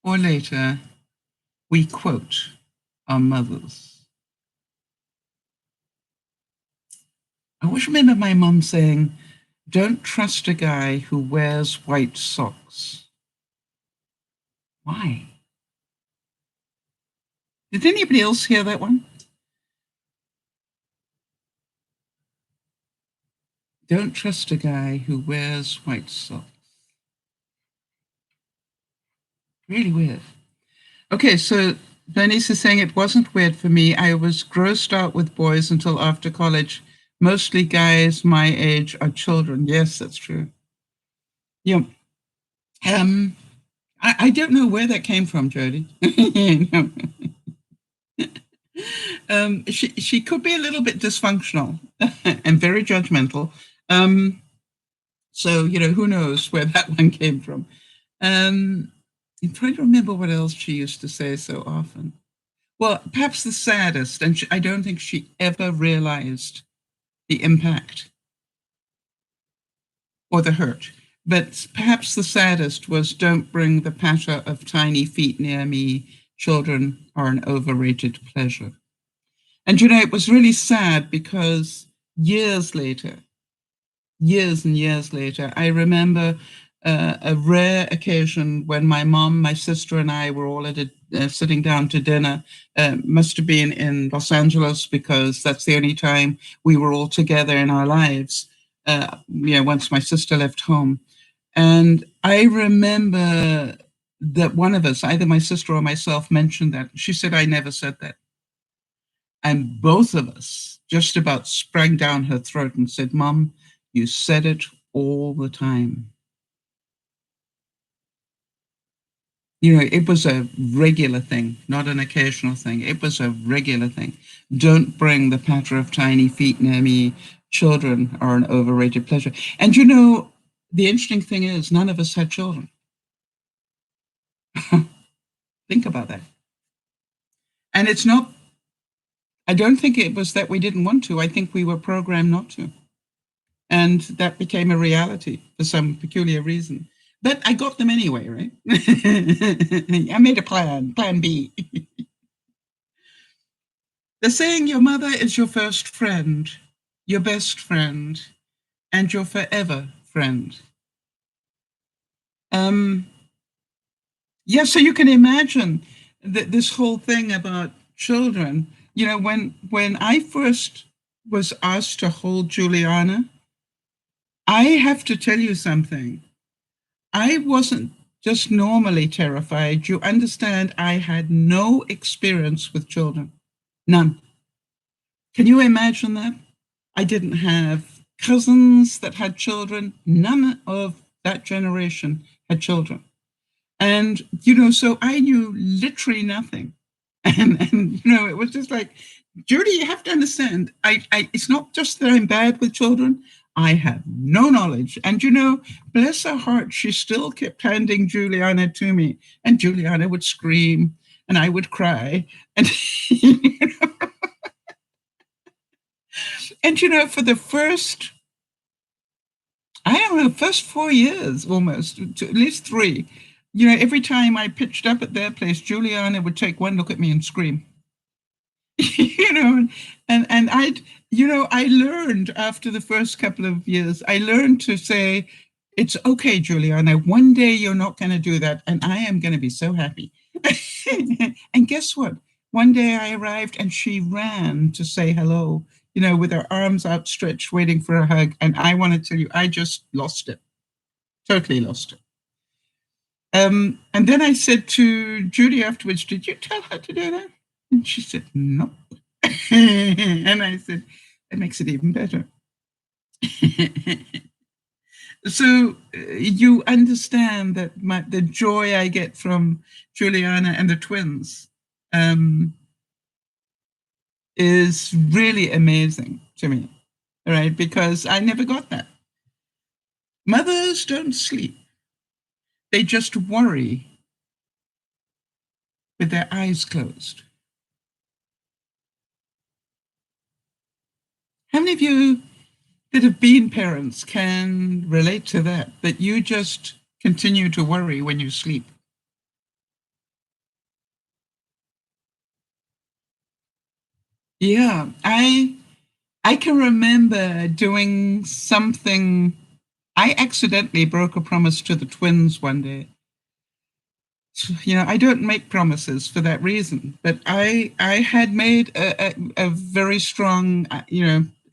A: or later, we quote our mothers. I always remember my mom saying, don't trust a guy who wears white socks. Why? Did anybody else hear that one? Don't trust a guy who wears white socks. Really weird. Okay, so Bernice is saying it wasn't weird for me. I was grossed out with boys until after college. Mostly guys my age are children. Yes, that's true. Yeah. I don't know where that came from, Jody. She could be a little bit dysfunctional and very judgmental. So, who knows where that one came from. I'm trying to remember what else she used to say so often. Well, perhaps the saddest, and I don't think she ever realized the impact or the hurt, but perhaps the saddest was, don't bring the patter of tiny feet near me. Children are an overrated pleasure. And, it was really sad because years and years later, I remember a rare occasion when my mom, my sister, and I were all sitting down to dinner. Must have been in Los Angeles because that's the only time we were all together in our lives. Once my sister left home, and I remember that one of us, either my sister or myself, mentioned that. She said, "I never said that," and both of us just about sprang down her throat and said, "Mom, you said it all the time." It was a regular thing, not an occasional thing. It was a regular thing. Don't bring the patter of tiny feet near me. Children are an overrated pleasure. And the interesting thing is, none of us had children. Think about that. And I don't think it was that we didn't want to. I think we were programmed not to. And that became a reality for some peculiar reason. But I got them anyway, right? I made a plan B. The saying, your mother is your first friend, your best friend, and your forever friend. So you can imagine that this whole thing about children, when I first was asked to hold Juliana, I have to tell you something. I wasn't just normally terrified. You understand, I had no experience with children. None. Can you imagine that? I didn't have cousins that had children. None of that generation had children. And, so I knew literally nothing. And it was just like, Judy, you have to understand, it's not just that I'm bad with children. I have no knowledge. And, bless her heart, she still kept handing Juliana to me. And Juliana would scream and I would cry. And, and for the first, I don't know, first 4 years almost, at least 3, every time I pitched up at their place, Juliana would take one look at me and scream. And I learned after the first couple of years, I learned to say, it's okay, Juliana, one day you're not going to do that. And I am going to be so happy. And guess what? One day I arrived and she ran to say hello, with her arms outstretched, waiting for a hug. And I want to tell you, I just lost it. Totally lost it. And then I said to Judy afterwards, did you tell her to do that? And she said, no. And I said, that makes it even better. So you understand that the joy I get from Juliana and the twins is really amazing to me, right? Because I never got that. Mothers don't sleep. They just worry with their eyes closed. How many of you that have been parents can relate to that you just continue to worry when you sleep? Yeah, I can remember doing something. I accidentally broke a promise to the twins one day. I don't make promises for that reason, but I had made a very strong,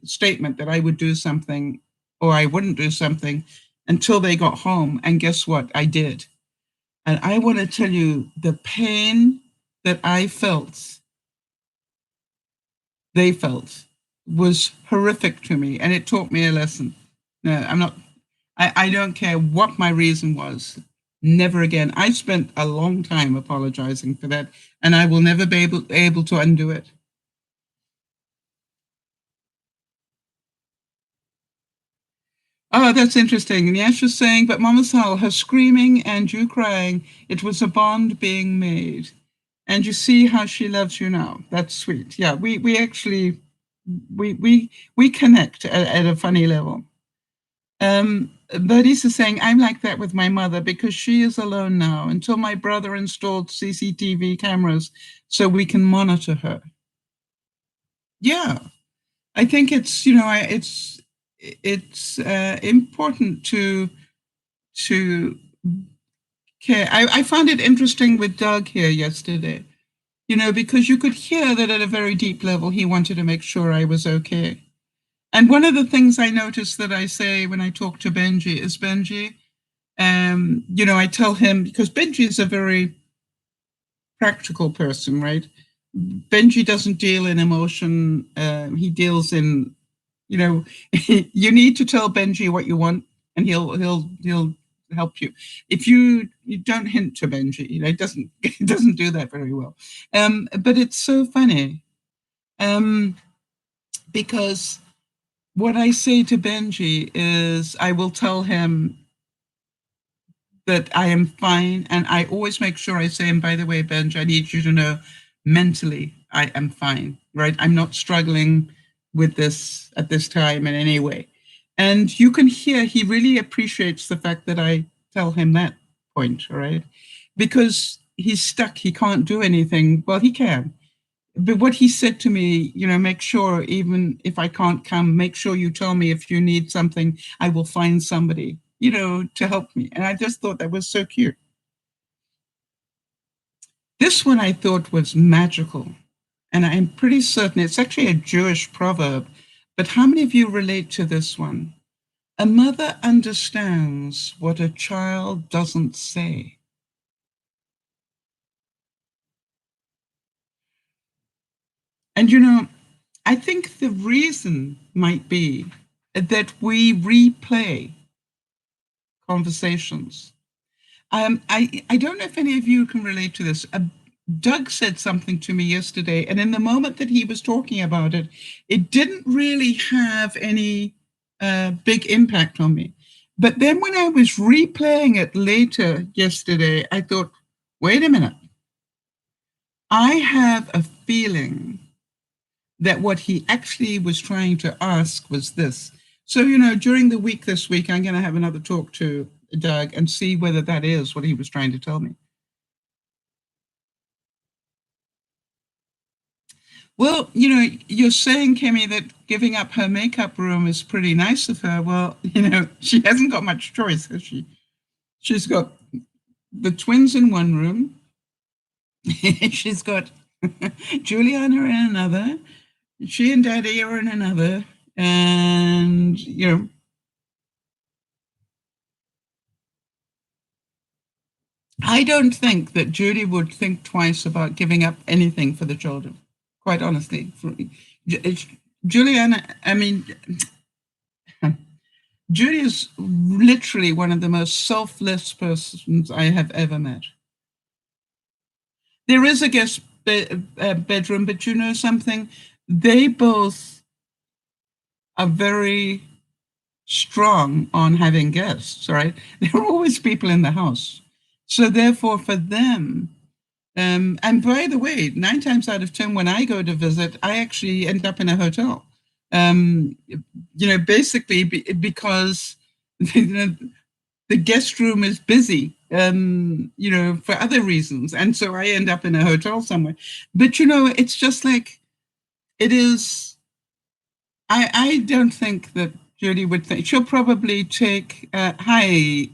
A: statement that I would do something or I wouldn't do something until they got home. And guess what? I did. And I want to tell you the pain that I felt, they felt, was horrific to me. And it taught me a lesson. No, I don't care what my reason was. Never again. I spent a long time apologizing for that, and I will never be able to undo it. Oh, that's interesting. And Yasha's saying, but Mama Sal, her screaming and you crying, it was a bond being made. And you see how she loves you now. That's sweet. Yeah, we actually, we connect at a funny level. Bernice is saying, I'm like that with my mother because she is alone now until my brother installed CCTV cameras so we can monitor her. Yeah, I think it's, it's important to care. I found it interesting with Doug here yesterday, because you could hear that at a very deep level, he wanted to make sure I was okay. And one of the things I notice that I say when I talk to Benji is, Benji, I tell him, because Benji is a very practical person, right? Benji doesn't deal in emotion. He deals in, you need to tell Benji what you want, and he'll help you. If you don't hint to Benji, it doesn't do that very well. But it's so funny, because what I say to Benji is I will tell him that I am fine. And I always make sure I say, and by the way, Benji, I need you to know mentally I am fine, right? I'm not struggling with this at this time in any way. And you can hear he really appreciates the fact that I tell him that point, right? Because he's stuck, he can't do anything. Well, he can. But what he said to me, make sure even if I can't come, make sure you tell me if you need something, I will find somebody, to help me. And I just thought that was so cute. This one I thought was magical. And I'm pretty certain it's actually a Jewish proverb. But how many of you relate to this one? A mother understands what a child doesn't say. And, I think the reason might be that we replay conversations. I don't know if any of you can relate to this. Doug said something to me yesterday, and in the moment that he was talking about it, it didn't really have any big impact on me. But then when I was replaying it later yesterday, I thought, wait a minute. I have a feeling that what he actually was trying to ask was this. So, during the week this week, I'm going to have another talk to Doug and see whether that is what he was trying to tell me. Well, you're saying, Kimmy, that giving up her makeup room is pretty nice of her. Well, she hasn't got much choice, has she? She's got the twins in one room. She's got Juliana in another. She and Daddy are in another. And, I don't think that Judy would think twice about giving up anything for the children, quite honestly. Juliana, I mean, Judy is literally one of the most selfless persons I have ever met. There is a guest bedroom, but you know something? They both are very strong on having guests, right? There are always people in the house. So therefore, for them, and by the way, 9 times out of 10, when I go to visit, I actually end up in a hotel. Basically because the guest room is busy, for other reasons. And so I end up in a hotel somewhere. But, it's just like, it is, I don't think that Judy would think, she'll probably take, hi,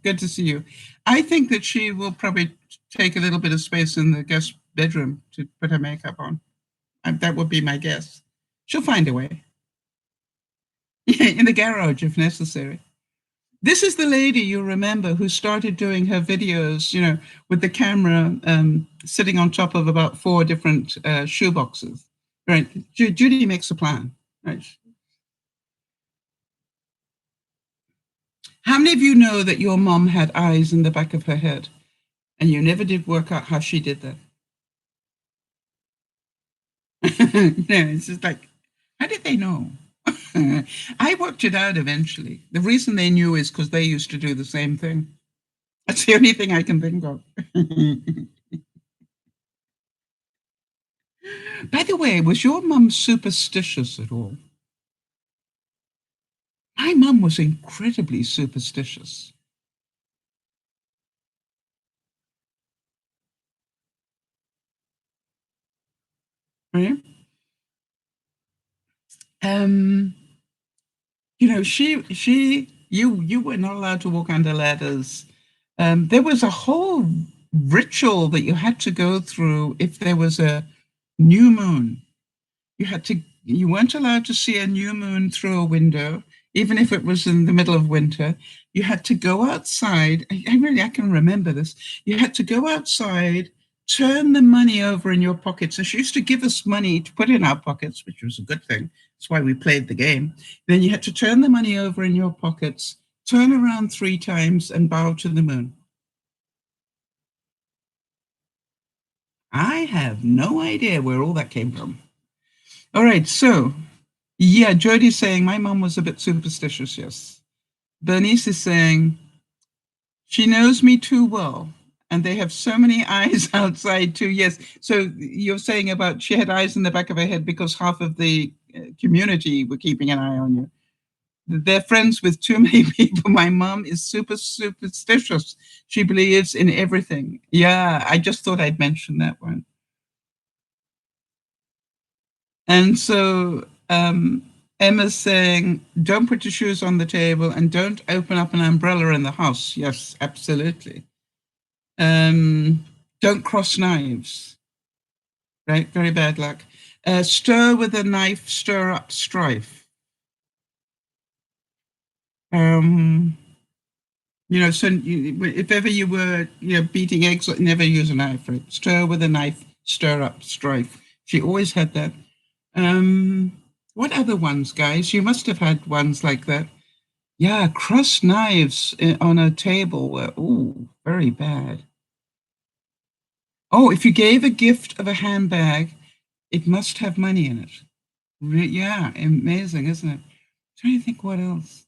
A: good to see you. I think that she will probably take a little bit of space in the guest bedroom to put her makeup on. That would be my guess. She'll find a way. In the garage if necessary. This is the lady you remember who started doing her videos, with the camera sitting on top of about 4 different shoe boxes. Right? Judy makes a plan. Right? How many of you know that your mom had eyes in the back of her head and you never did work out how she did that? It's just like, how did they know? I worked it out eventually. The reason they knew is because they used to do the same thing. That's the only thing I can think of. By the way, was your mum superstitious at all? My mum was incredibly superstitious. Right? You were not allowed to walk under ladders. There was a whole ritual that you had to go through if there was a new moon. You weren't allowed to see a new moon through a window, even if it was in the middle of winter. You had to go outside. I can remember this. You had to go outside, turn the money over in your pockets. So she used to give us money to put in our pockets, which was a good thing. That's why we played the game. Then you had to turn the money over in your pockets, turn around 3 times and bow to the moon. I have no idea where all that came from. All right, so yeah, Jody's saying my mom was a bit superstitious, yes. Bernice is saying she knows me too well, and they have so many eyes outside too. Yes, so you're saying about she had eyes in the back of her head because half of the community were keeping an eye on you. They're friends with too many people. My mom is super superstitious. She believes in everything. Yeah, I just thought I'd mention that one. And so Emma's saying, don't put your shoes on the table and don't open up an umbrella in the house. Yes, absolutely. Don't cross knives. Right? Very bad luck. Stir with a knife, stir up strife. So if ever you were, beating eggs, never use a knife, right? Stir with a knife, stir up strife. She always had that. What other ones, guys? You must have had ones like that. Yeah, crossed knives on a table were, ooh, very bad. Oh, if you gave a gift of a handbag, it must have money in it. Yeah, amazing, isn't it? I'm trying to think what else.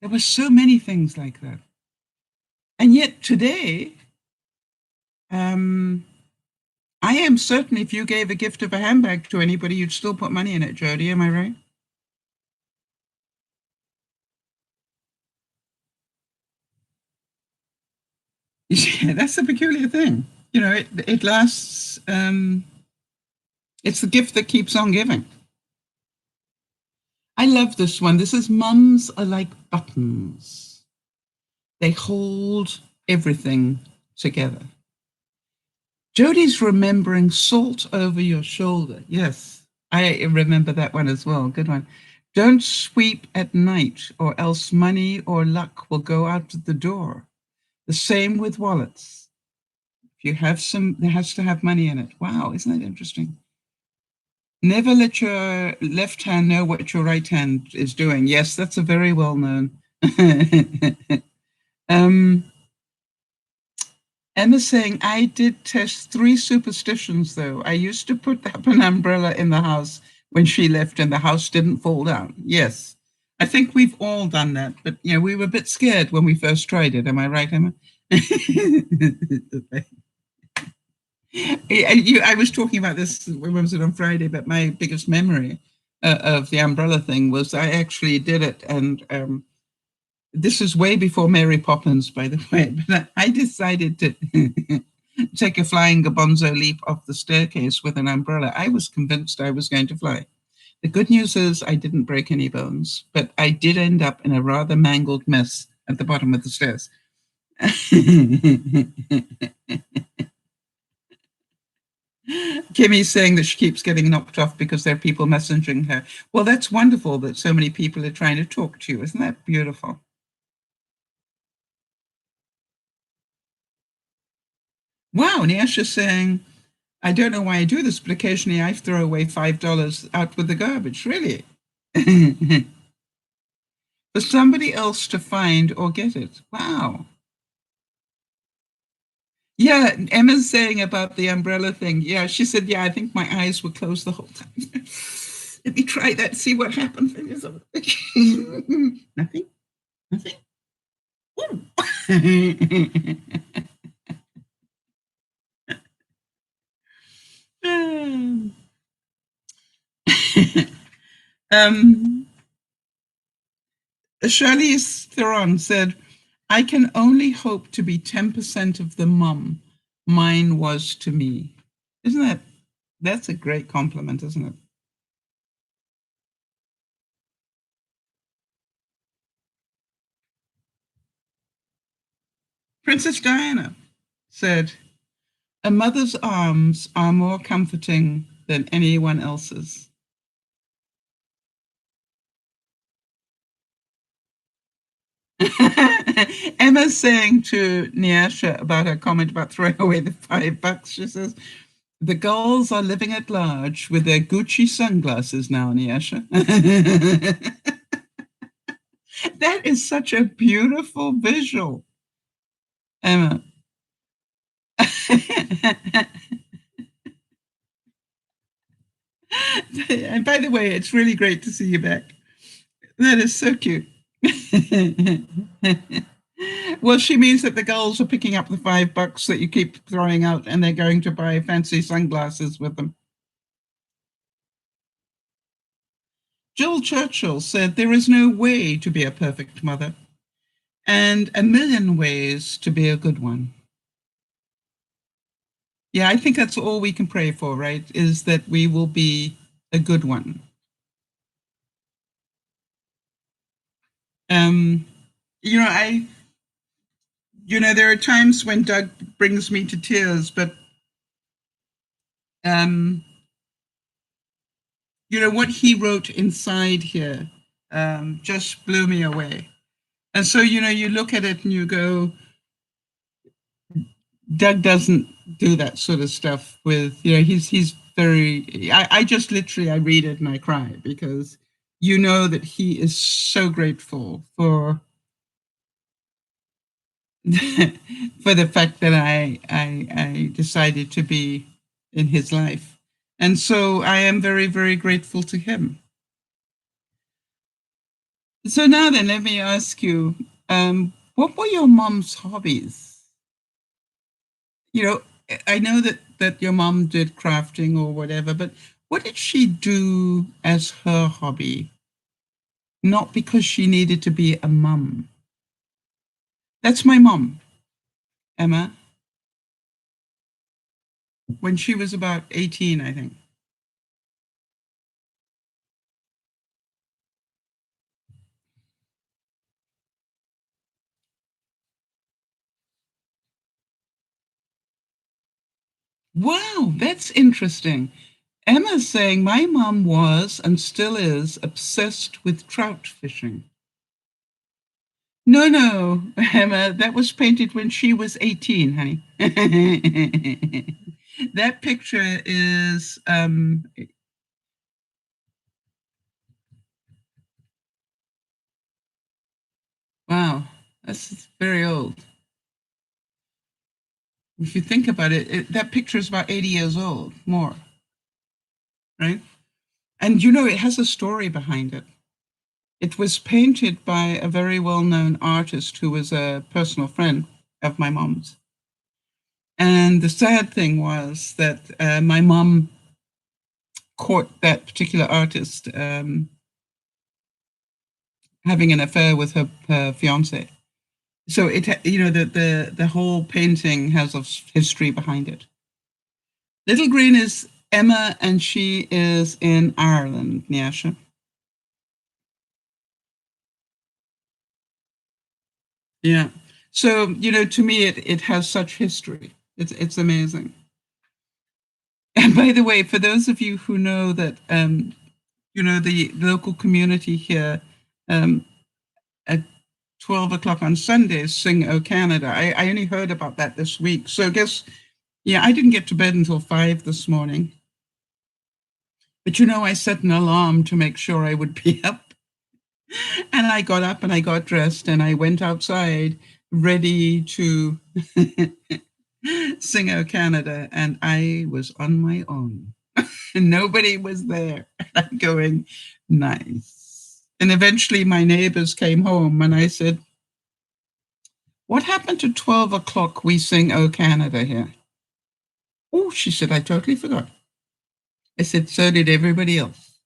A: There were so many things like that. And yet today, I am certain if you gave a gift of a handbag to anybody, you'd still put money in it, Jody. Am I right? Yeah, that's a peculiar thing. You know, it lasts. It's the gift that keeps on giving. I love this one. This is mums are like buttons. They hold everything together. Jody's remembering salt over your shoulder. Yes, I remember that one as well. Good one. Don't sweep at night or else money or luck will go out the door. The same with wallets. If you have some, there has to have money in it. Wow, isn't that interesting? Never let your left hand know what your right hand is doing. Yes, that's a very well known. Emma's saying, I did test 3 superstitions though. I used to put up an umbrella in the house when she left and the house didn't fall down. Yes, I think we've all done that, but you know, we were a bit scared when we first tried it. Am I right, Emma? I was talking about this, when was it, on Friday, but my biggest memory of the umbrella thing was I actually did it. And this is way before Mary Poppins, by the way, but I decided to take a flying gabonzo leap off the staircase with an umbrella. I was convinced I was going to fly. The good news is I didn't break any bones, but I did end up in a rather mangled mess at the bottom of the stairs. Kimmy's saying that she keeps getting knocked off because there are people messaging her. Well, that's wonderful that so many people are trying to talk to you. Isn't that beautiful? Wow, Niasha's saying, I don't know why I do this, but occasionally I throw away $5 out with the garbage, really. For somebody else to find or get it. Wow. Yeah, Emma's saying about the umbrella thing. Yeah, she said, yeah, I think my eyes were closed the whole time. Let me try that, see what happens. Nothing, nothing. Charlize Theron said, I can only hope to be 10% of the mum mine was to me. Isn't that's a great compliment, isn't it? Princess Diana said, a mother's arms are more comforting than anyone else's. Emma's saying to Niasha about her comment about throwing away the $5. She says, the girls are living at large with their Gucci sunglasses now, Niasha. That is such a beautiful visual, Emma. And by the way, it's really great to see you back. That is so cute. Well, she means that the girls are picking up the $5 that you keep throwing out and they're going to buy fancy sunglasses with them. Jill Churchill said, there is no way to be a perfect mother and a million ways to be a good one. Yeah, I think that's all we can pray for, right? Is that we will be a good one. You know, there are times when Doug brings me to tears, but you know, what he wrote inside here just blew me away. And so, you know, you look at it and you go, Doug doesn't do that sort of stuff with, you know, he's I just literally, I read it and I cry because you know that he is so grateful for for the fact that I decided to be in his life. And so I am very, very grateful to him. So now then, let me ask you, what were your mom's hobbies? You know, I know that your mom did crafting or whatever, but what did she do as her hobby? Not because she needed to be a mum. That's my mom, Emma, when she was about 18, I think. Wow, that's interesting. Emma's saying my mom was and still is obsessed with trout fishing. No, no, Emma, that was painted when she was 18, honey. That picture is, wow, that's very old. If you think about it, that picture is about 80 years old, more, right? And you know, it has a story behind it. It was painted by a very well-known artist who was a personal friend of my mom's. And the sad thing was that my mom caught that particular artist having an affair with her fiance. So it, you know, the whole painting has a history behind it. Little Green is Emma, and she is in Ireland, Nyasha. Yeah. So, you know, to me, it has such history. It's amazing. And by the way, for those of you who know that, you know, the local community here at 12 o'clock on Sundays sing O Canada. I only heard about that this week. So I guess, yeah, I didn't get to bed until 5 this morning. But you know, I set an alarm to make sure I would be up. And I got up and I got dressed and I went outside ready to sing O Canada. And I was on my own. And nobody was there. I'm going, nice. And eventually my neighbors came home and I said, what happened to 12 o'clock? We sing O Canada here. Oh, she said, I totally forgot. I said, so did everybody else.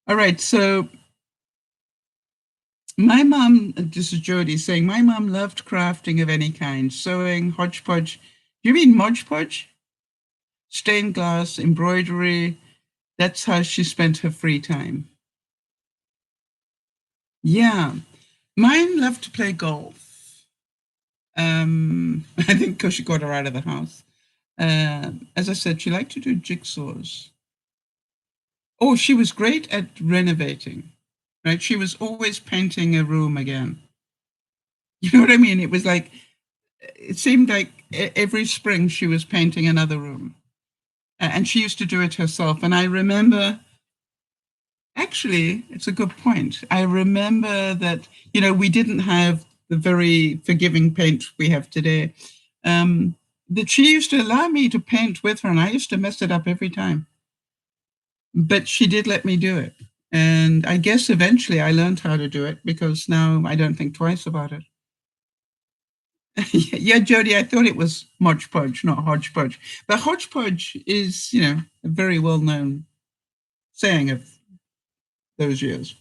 A: All right, so my mom, this is Jody saying, my mom loved crafting of any kind, sewing, hodgepodge. Do you mean Modge Podge? Stained glass, embroidery. That's how she spent her free time. Yeah, mine loved to play golf. I think because she got her out of the house. As I said, she liked to do jigsaws. Oh, she was great at renovating, right? She was always painting a room again. You know what I mean? It was like, it seemed like every spring she was painting another room. And she used to do it herself. And I remember, actually, it's a good point. I remember that, you know, we didn't have the very forgiving paint we have today. That she used to allow me to paint with her, and I used to mess it up every time. But she did let me do it. And I guess eventually I learned how to do it because now I don't think twice about it. Yeah, Jody, I thought it was Modge Podge, not hodgepodge. But hodgepodge is, you know, a very well-known saying of those years.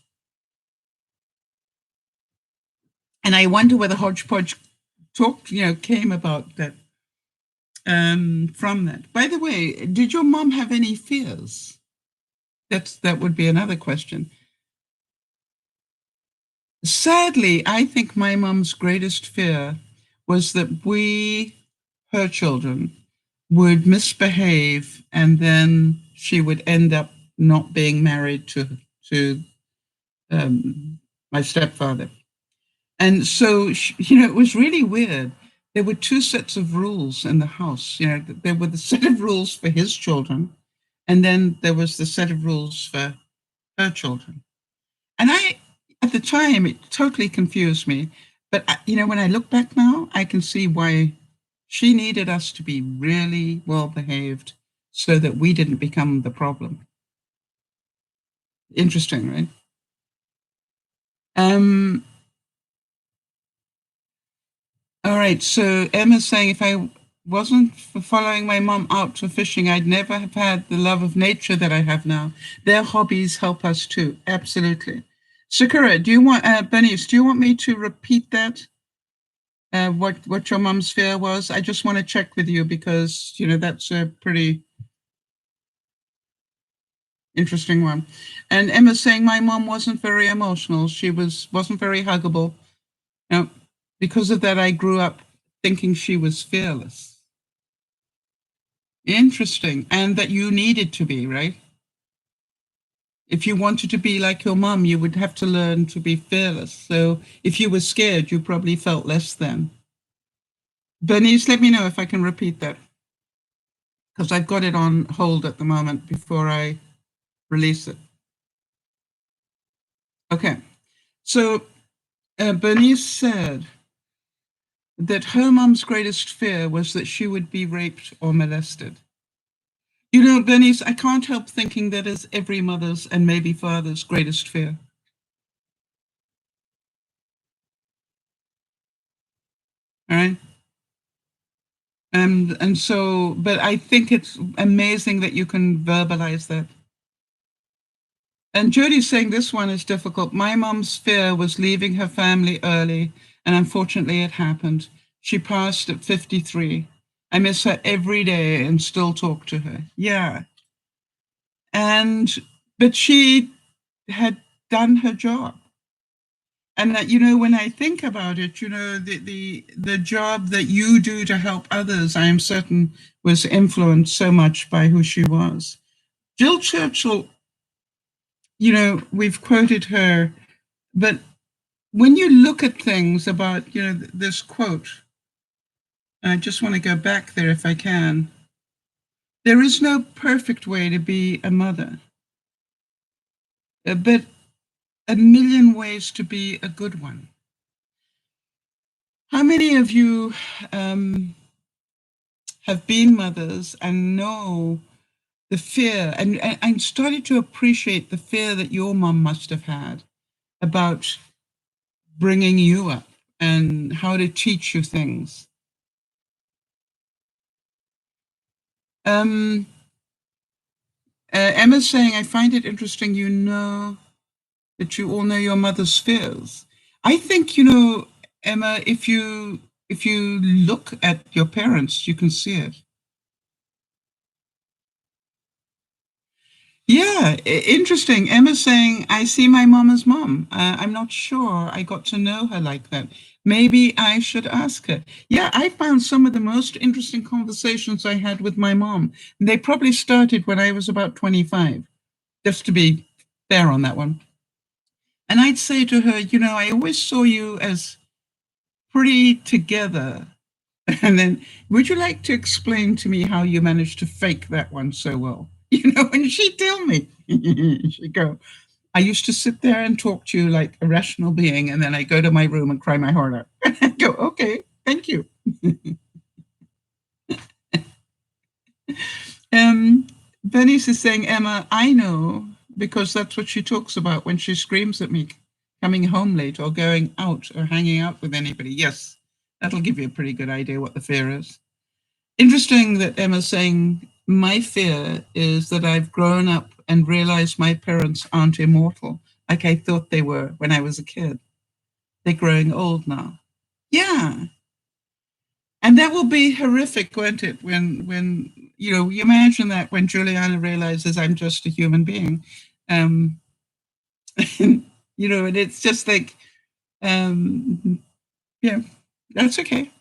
A: And I wonder whether hodgepodge talk, you know, came about that from that. By the way, did your mom have any fears? That would be another question. Sadly, I think my mom's greatest fear was that we, her children, would misbehave and then she would end up not being married to my stepfather. And so, you know, it was really weird there were two sets of rules in the house. You know, there were the set of rules for his children, and then there was the set of rules for her children. And at the time, it totally confused me. But, you know, when I look back now, I can see why she needed us to be really well behaved so that we didn't become the problem. Interesting, right? All right. So Emma's saying, if I wasn't for following my mom out to fishing, I'd never have had the love of nature that I have now. Their hobbies help us too. Absolutely. Sakura, do you want, Bernice, do you want me to repeat that? What your mom's fear was? I just want to check with you because, you know, that's a pretty interesting one. And Emma's saying, my mom wasn't very emotional. She wasn't very huggable. Now, because of that, I grew up thinking she was fearless. Interesting. And that you needed to be, right? If you wanted to be like your mom, you would have to learn to be fearless. So if you were scared, you probably felt less than. Bernice, let me know if I can repeat that, because I've got it on hold at the moment before I release it. Okay. So Bernice said that her mom's greatest fear was that she would be raped or molested. You know, Bernice, I can't help thinking that is every mother's and maybe father's greatest fear. All right. And so, but I think it's amazing that you can verbalize that. And Jody's saying this one is difficult. My mom's fear was leaving her family early, and unfortunately it happened. She passed at 53. I miss her every day and still talk to her. Yeah. But she had done her job. And that, you know, when I think about it, you know, the job that you do to help others, I am certain was influenced so much by who she was. Jill Churchill, you know, we've quoted her, but when you look at things about, you know, this quote, I just want to go back there if I can. There is no perfect way to be a mother, but a million ways to be a good one. How many of you have been mothers and know the fear and started to appreciate the fear that your mom must have had about bringing you up and how to teach you things? Emma's saying, I find it interesting, you know, that you all know your mother's fears. I think, you know, Emma, if you look at your parents, you can see it. Yeah, interesting. Emma's saying, I see my mom as mom. I'm not sure I got to know her like that. Maybe I should ask her. Yeah, I found some of the most interesting conversations I had with my mom. They probably started when I was about 25, just to be fair on that one. And I'd say to her, you know, I always saw you as pretty together. And then, would you like to explain to me how you managed to fake that one so well? You know, and she'd tell me, she'd go, I used to sit there and talk to you like a rational being, and then I go to my room and cry my heart out. I go, okay, thank you. Bernice is saying, Emma, I know, because that's what she talks about when she screams at me coming home late or going out or hanging out with anybody. Yes, that'll give you a pretty good idea what the fear is. Interesting that Emma's saying, my fear is that I've grown up and realized my parents aren't immortal like I thought they were when I was a kid. They're growing old now. Yeah. And that will be horrific, won't it? When you know, you imagine that when Juliana realizes I'm just a human being. You know, and it's just like, yeah, that's okay.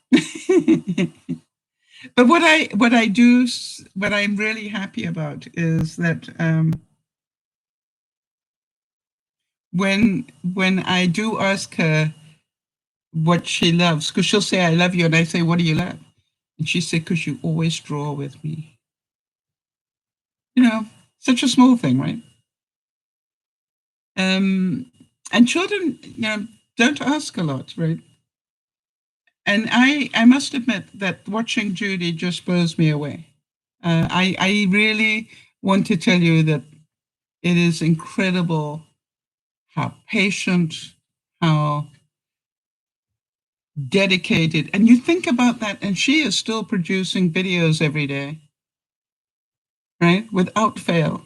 A: But what I'm really happy about is that when I do ask her, what she loves, because she'll say, I love you. And I say, what do you love? And she said, because you always draw with me. You know, such a small thing, right? And children, don't ask a lot, right? And I must admit that watching Judy just blows me away. I really want to tell you that it is incredible how patient, how dedicated. And you think about that, and she is still producing videos every day, right? Without fail.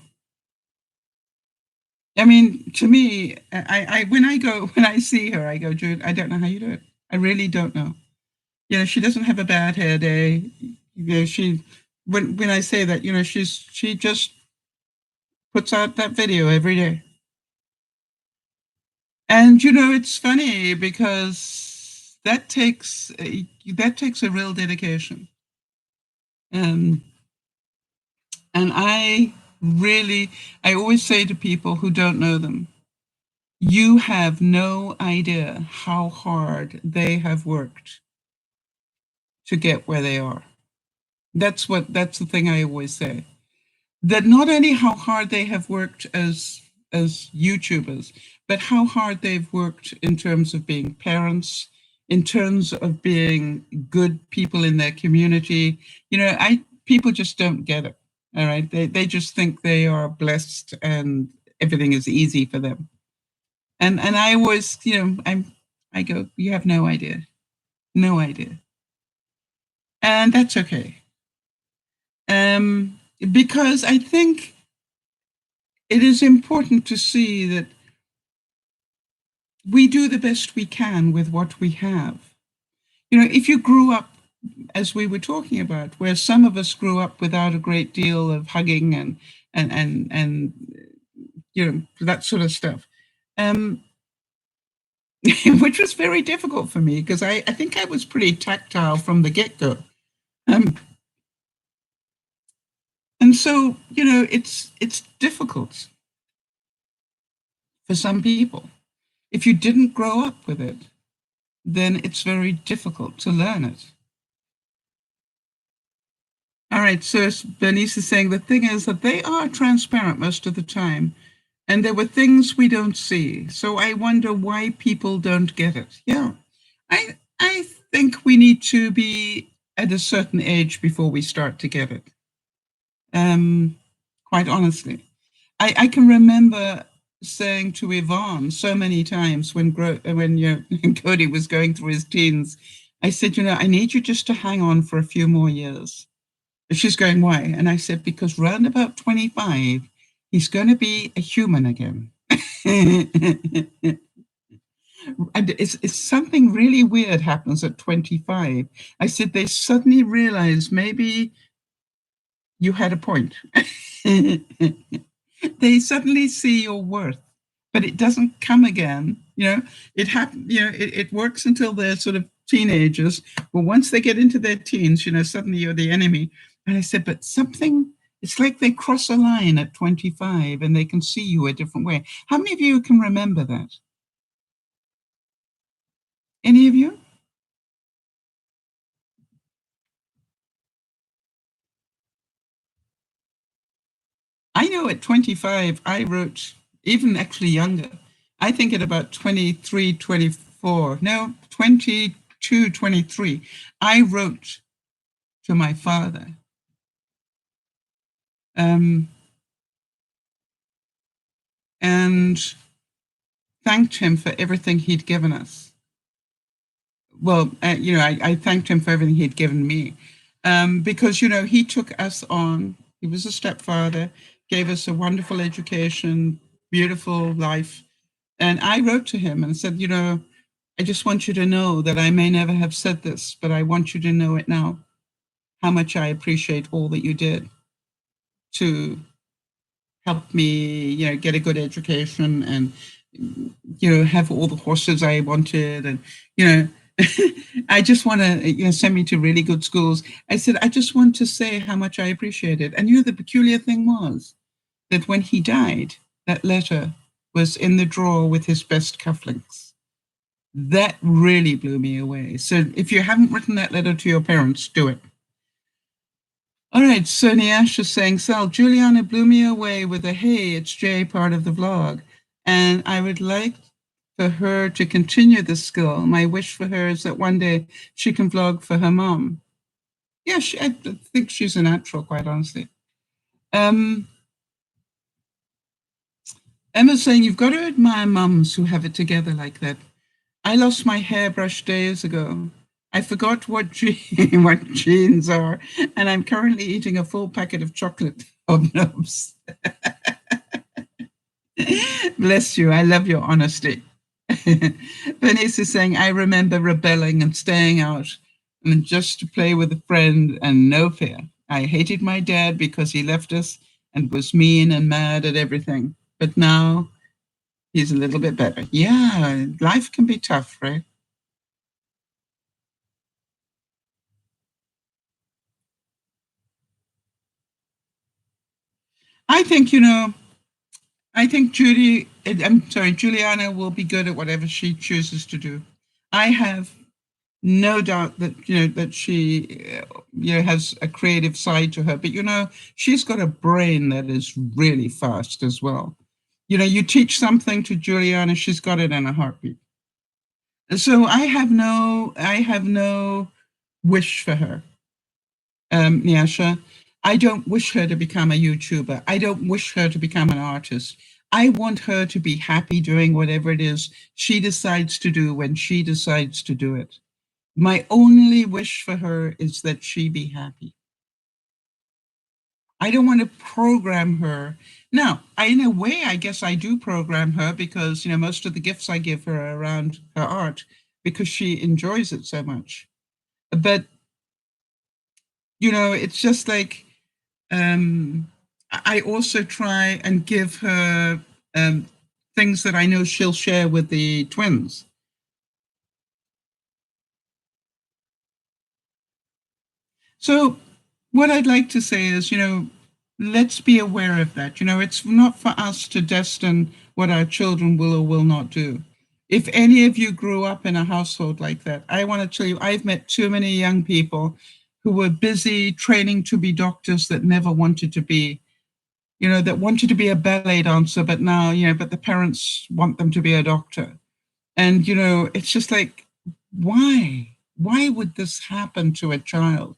A: I mean, to me, when I see her, I go, Jude, I don't know how you do it. I really don't know. She doesn't have a bad hair day. When I say that, she just puts out that video every day. And it's funny because that takes a real dedication. And I always say to people who don't know them, you have no idea how hard they have worked to get where they are. That's the thing I always say. That not only how hard they have worked as YouTubers, but how hard they've worked in terms of being parents, in terms of being good people in their community. People just don't get it. All right. They just think they are blessed and everything is easy for them. And I always, I go, you have no idea. No idea. And that's okay. Because I think it is important to see that we do the best we can with what we have. If you grew up, as we were talking about, where some of us grew up without a great deal of hugging and that sort of stuff, which was very difficult for me because I think I was pretty tactile from the get-go. And so, it's difficult for some people. If you didn't grow up with it, then it's very difficult to learn it. All right, so Bernice is saying the thing is that they are transparent most of the time, and there were things we don't see. So I wonder why people don't get it. Yeah, I think we need to be at a certain age before we start to get it. Quite honestly, I can remember saying to Yvonne so many times when Cody was going through his teens, I said, I need you just to hang on for a few more years. And she's going, why? And I said, because round about 25, he's going to be a human again. And it's something really weird happens at 25. I said, they suddenly realize maybe you had a point. They suddenly see your worth, but it doesn't come again. It happens. It works until they're sort of teenagers. But once they get into their teens, suddenly you're the enemy. And I said, but it's like they cross a line at 25 and they can see you a different way. How many of you can remember that? Any of you? I know at 25, I wrote, even actually younger, I think at about 23, 24, no, 22, 23, I wrote to my father. And thanked him for everything he'd given us. Well, I thanked him for everything he'd given me, because, he took us on. He was a stepfather, gave us a wonderful education, beautiful life. And I wrote to him and said, I just want you to know that I may never have said this, but I want you to know it now, how much I appreciate all that you did to help me, get a good education and, have all the horses I wanted. And, I just want to, send me to really good schools. I said, I just want to say how much I appreciate it. And, the peculiar thing was that when he died, that letter was in the drawer with his best cufflinks. That really blew me away. So if you haven't written that letter to your parents, do it. All right, so Niash is saying, Sal, Juliana blew me away with a hey, it's Jay part of the vlog. And I would like for her to continue this skill. My wish for her is that one day she can vlog for her mom. Yeah, I think she's a natural, quite honestly. Emma's saying, you've got to admire mums who have it together like that. I lost my hairbrush days ago. I forgot what genes are, and I'm currently eating a full packet of chocolate hobnobs. Bless you. I love your honesty. Bernice is saying, I remember rebelling and staying out and just to play with a friend and no fear. I hated my dad because he left us and was mean and mad at everything. But now he's a little bit better. Yeah, life can be tough, right? I think, Juliana will be good at whatever she chooses to do. I have no doubt that, that she, has a creative side to her, but, she's got a brain that is really fast as well. You teach something to Juliana, she's got it in a heartbeat. So I have no wish for her, Nyasha. I don't wish her to become a YouTuber. I don't wish her to become an artist. I want her to be happy doing whatever it is she decides to do when she decides to do it. My only wish for her is that she be happy. I don't want to program her. Now, in a way, I guess I do program her because, most of the gifts I give her are around her art because she enjoys it so much. But, it's just like, I also try and give her things that I know she'll share with the twins. So what I'd like to say is, let's be aware of that. It's not for us to destine what our children will or will not do. If any of you grew up in a household like that, I want to tell you, I've met too many young people who were busy training to be doctors that never wanted to be, that wanted to be a ballet dancer, but now, but the parents want them to be a doctor. And, it's just like, why? Why would this happen to a child?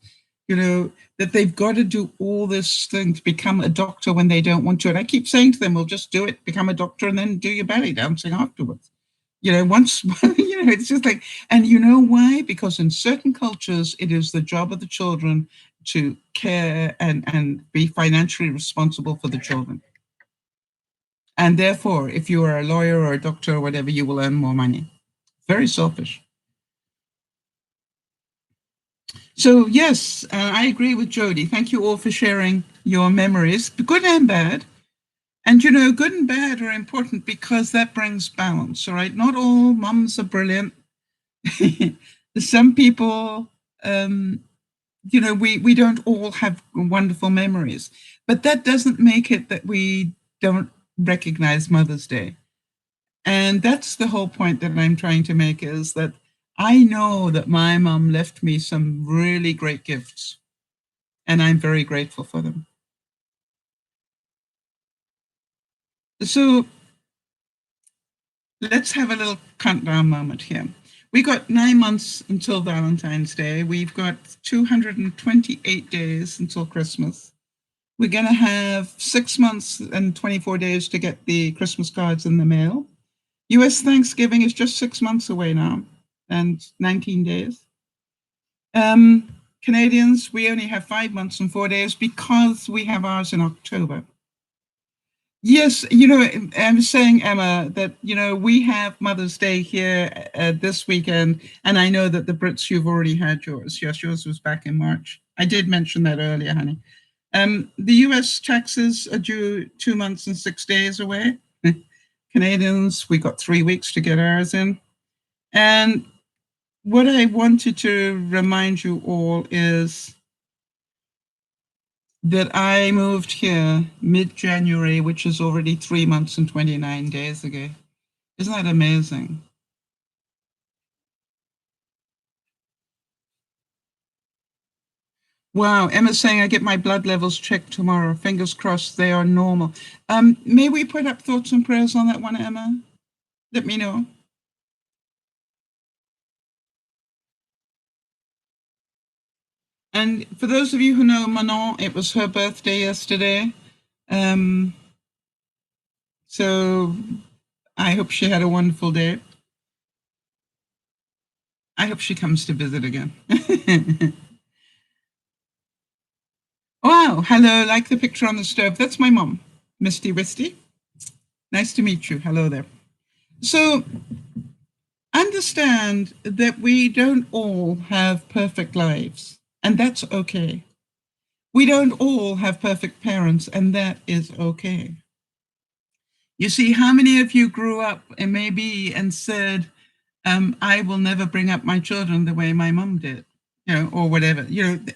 A: That they've got to do all this thing to become a doctor when they don't want to. And I keep saying to them, well, just do it, become a doctor, and then do your ballet dancing afterwards. Once, it's just like, and you know why? Because in certain cultures, it is the job of the children to care and be financially responsible for the children. And therefore, if you are a lawyer or a doctor or whatever, you will earn more money. Very selfish. So yes, I agree with Jody. Thank you all for sharing your memories, good and bad. And good and bad are important because that brings balance, all right? Not all mums are brilliant. Some people, we don't all have wonderful memories, but that doesn't make it that we don't recognize Mother's Day. And that's the whole point that I'm trying to make, is that I know that my mom left me some really great gifts, and I'm very grateful for them. So let's have a little countdown moment here. We got 9 months until Valentine's Day. We've got 228 days until Christmas. We're going to have 6 months and 24 days to get the Christmas cards in the mail. US Thanksgiving is just 6 months away now and 19 days. Canadians, we only have 5 months and 4 days because we have ours in October. Yes, I'm saying, Emma, that, we have Mother's Day here this weekend, and I know that the Brits, you've already had yours. Yes, yours was back in March. I did mention that earlier, honey. The US taxes are due 2 months and 6 days away. Canadians, we got 3 weeks to get ours in. And what I wanted to remind you all is that I moved here mid-January, which is already 3 months and 29 days ago. Isn't that amazing? Wow, Emma's saying I get my blood levels checked tomorrow. Fingers crossed they are normal. May we put up thoughts and prayers on that one, Emma? Let me know. And for those of you who know Manon, it was her birthday yesterday. So I hope she had a wonderful day. I hope she comes to visit again. Wow, hello, like the picture on the stove. That's my mom, Misty Wisty. Nice to meet you. Hello there. So understand that we don't all have perfect lives, and that's okay. We don't all have perfect parents, and that is okay. You see, how many of you grew up and maybe and said, I will never bring up my children the way my mom did, or whatever,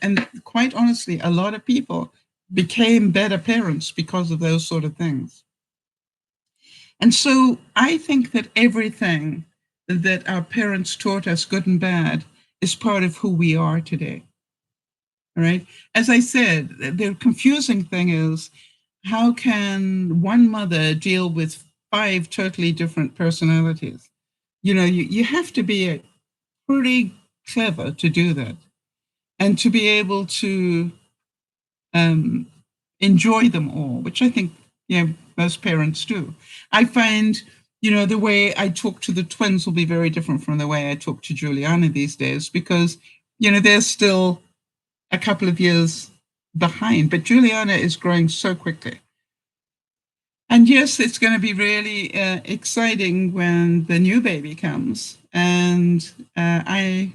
A: and quite honestly, a lot of people became better parents because of those sort of things. And so I think that everything that our parents taught us, good and bad, is part of who we are today. All right. As I said, the confusing thing is, how can one mother deal with 5 totally different personalities? You have to be pretty clever to do that, and to be able to enjoy them all, which I think most parents do. I find the way I talk to the twins will be very different from the way I talk to Juliana these days, because they're still a couple of years behind, but Juliana is growing so quickly. And yes, it's going to be really exciting when the new baby comes. And I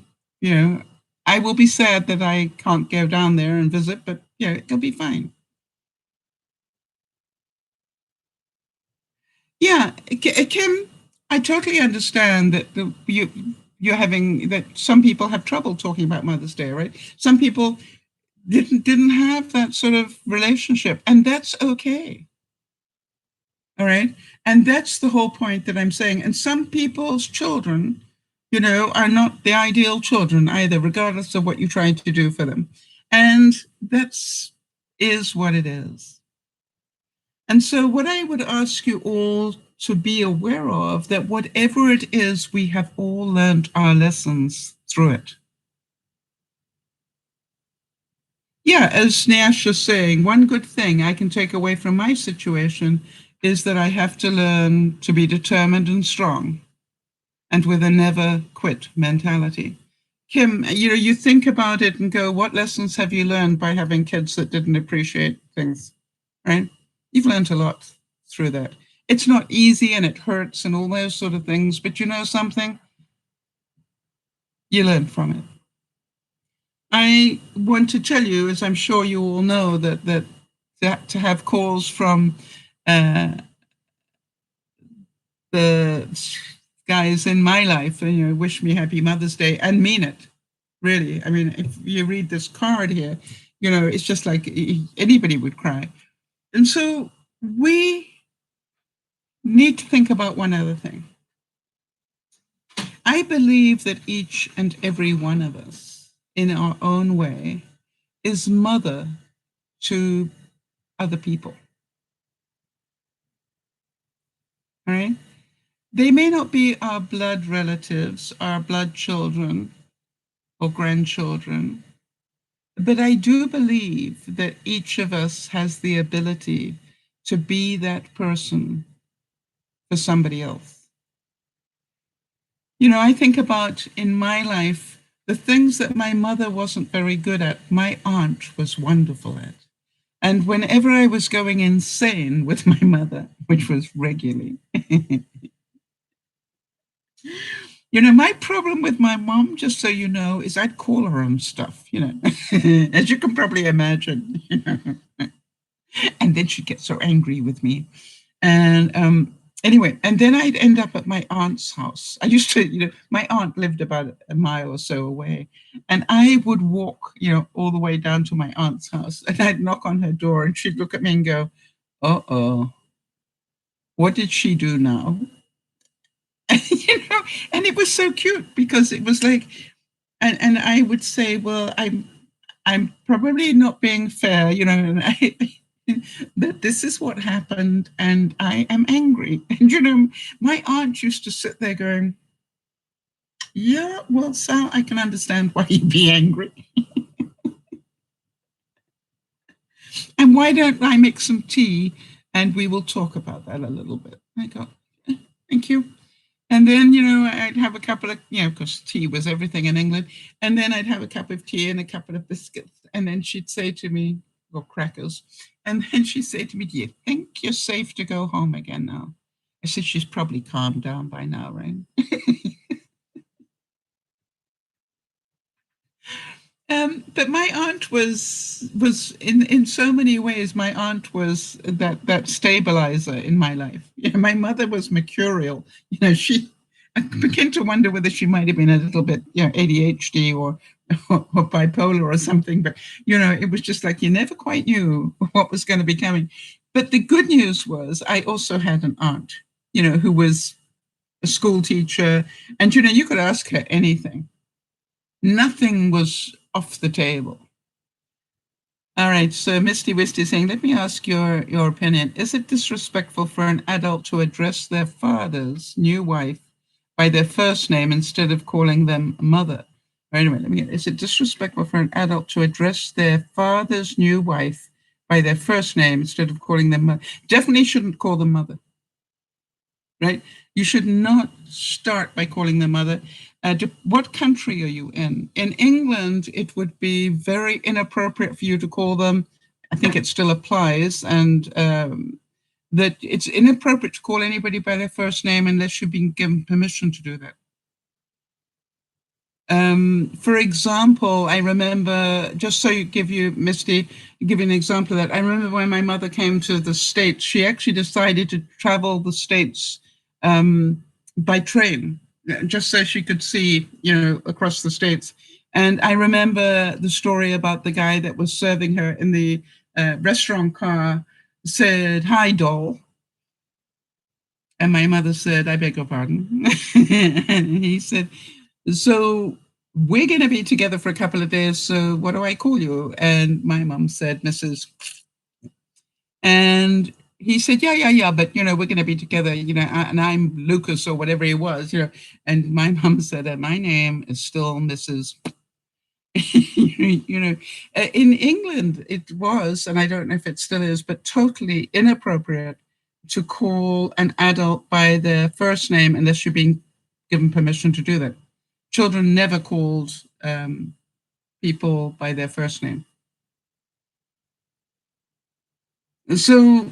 A: will be sad that I can't go down there and visit, but it'll be fine. Yeah, Kim, I totally understand that you're having that. Some people have trouble talking about Mother's Day, right? Some people didn't have that sort of relationship, and that's okay. All right. And that's the whole point that I'm saying. And some people's children, are not the ideal children either, regardless of what you try to do for them. And that's is what it is. And so what I would ask you all to be aware of, that whatever it is, we have all learned our lessons through it. Yeah, as Nash is saying, one good thing I can take away from my situation is that I have to learn to be determined and strong, and with a never quit mentality. Kim, you think about it and go, what lessons have you learned by having kids that didn't appreciate things, right? You've learned a lot through that. It's not easy and it hurts and all those sort of things, but you know something? You learn from it. I want to tell you, as I'm sure you all know, that to have calls from the guys in my life, wish me happy Mother's Day and mean it, really. I mean, if you read this card here, it's just like anybody would cry. And so we need to think about one other thing. I believe that each and every one of us, in our own way, is mother to other people. All right? They may not be our blood relatives, our blood children or grandchildren, but I do believe that each of us has the ability to be that person for somebody else. I think about in my life, the things that my mother wasn't very good at, my aunt was wonderful at. And whenever I was going insane with my mother, which was regularly, my problem with my mom, just so you know, is I'd call her on stuff, as you can probably imagine, and then she'd get so angry with me. And anyway, and then I'd end up at my aunt's house. I used to, my aunt lived about a mile or so away, and I would walk, all the way down to my aunt's house, and I'd knock on her door, and she'd look at me and go, "Uh-oh, what did she do now?" And it was so cute because it was like, and I would say, well, I'm probably not being fair, and but this is what happened, and I am angry. And my aunt used to sit there going, "Yeah, well, Sal, I can understand why you'd be angry. And why don't I make some tea and we will talk about that a little bit?" I go, "Thank you." And then, I'd have a couple of, because tea was everything in England. And then I'd have a cup of tea and a couple of biscuits. And then she'd say to me, or crackers. And then she'd say to me, "Do you think you're safe to go home again now?" I said, "She's probably calmed down by now, right?" But my aunt was in so many ways. My aunt was that stabilizer in my life. My mother was mercurial. She I begin to wonder whether she might have been a little bit, ADHD or bipolar or something. But it was just like you never quite knew what was going to be coming. But the good news was I also had an aunt, who was a school teacher, and you could ask her anything. Nothing was off the table. All right, so Misty Wisty is saying, let me ask your opinion. Is it disrespectful for an adult to address their father's new wife by their first name instead of calling them mother? Wait a minute, let me get, is it disrespectful for an adult to address their father's new wife by their first name instead of calling them mother? Definitely shouldn't call them mother, right? You should not start by calling them mother. What country are you in? In England, it would be very inappropriate for you to call them. I think it still applies, and that it's inappropriate to call anybody by their first name unless you've been given permission to do that. For example, I remember, just so give you, Misty, give you an example of that. I remember when my mother came to the States, she actually decided to travel the States by train, just so she could see, across the States. And I remember the story about the guy that was serving her in the restaurant car said, "Hi, doll." And my mother said, "I beg your pardon." And he said, "So we're going to be together for a couple of days. So what do I call you?" And my mom said, "Mrs." And he said, yeah, but, we're going to be together, and I'm Lucas or whatever he was, And my mom said, "My name is still Mrs." In England, it was, and I don't know if it still is, but totally inappropriate to call an adult by their first name unless you're being given permission to do that. Children never called people by their first name. So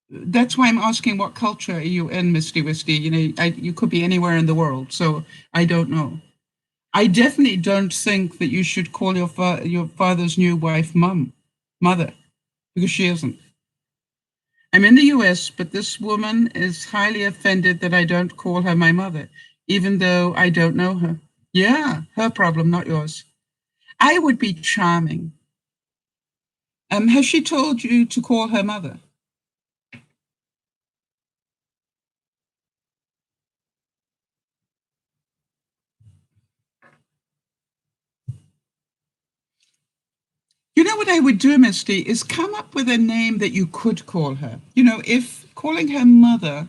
A: that's why I'm asking, what culture are you in, Misty Wisty? You could be anywhere in the world, so I don't know. I definitely don't think that you should call your father's new wife mother, because she isn't. I'm in the US, but this woman is highly offended that I don't call her my mother, even though I don't know her. Yeah, her problem, not yours. I would be charming. Has she told you to call her mother? You know what I would do, Misty, is come up with a name that you could call her. If calling her mother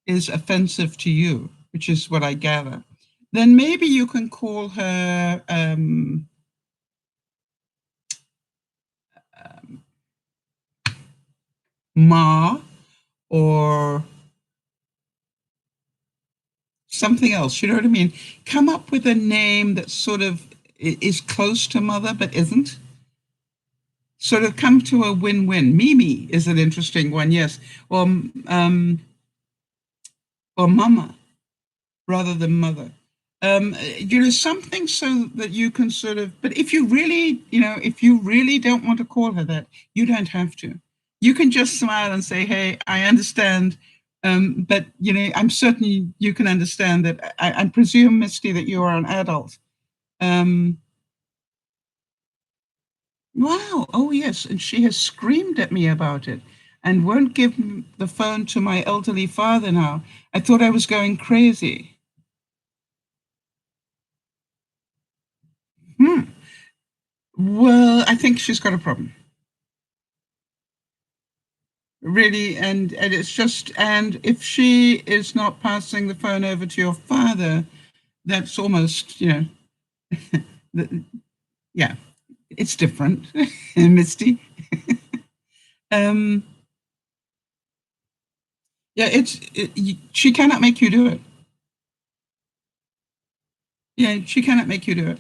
A: is offensive to you, which is what I gather, then maybe you can call her Ma or something else. You know what I mean? Come up with a name that sort of is close to mother but isn't. Sort of come to a win-win. Mimi is an interesting one, yes. Or mama rather than mother. Something so that you can sort of, but if you really don't want to call her that, you don't have to. You can just smile and say, "Hey, I understand." But, I'm certain you can understand that. I presume, Misty, that you are an adult. Wow. Oh, yes. And she has screamed at me about it and won't give the phone to my elderly father now. I thought I was going crazy. Hmm. Well, I think she's got a problem. Really, and it's just, and if she is not passing the phone over to your father, that's almost, yeah, it's different, Misty. um, yeah, she cannot make you do it. Yeah, she cannot make you do it.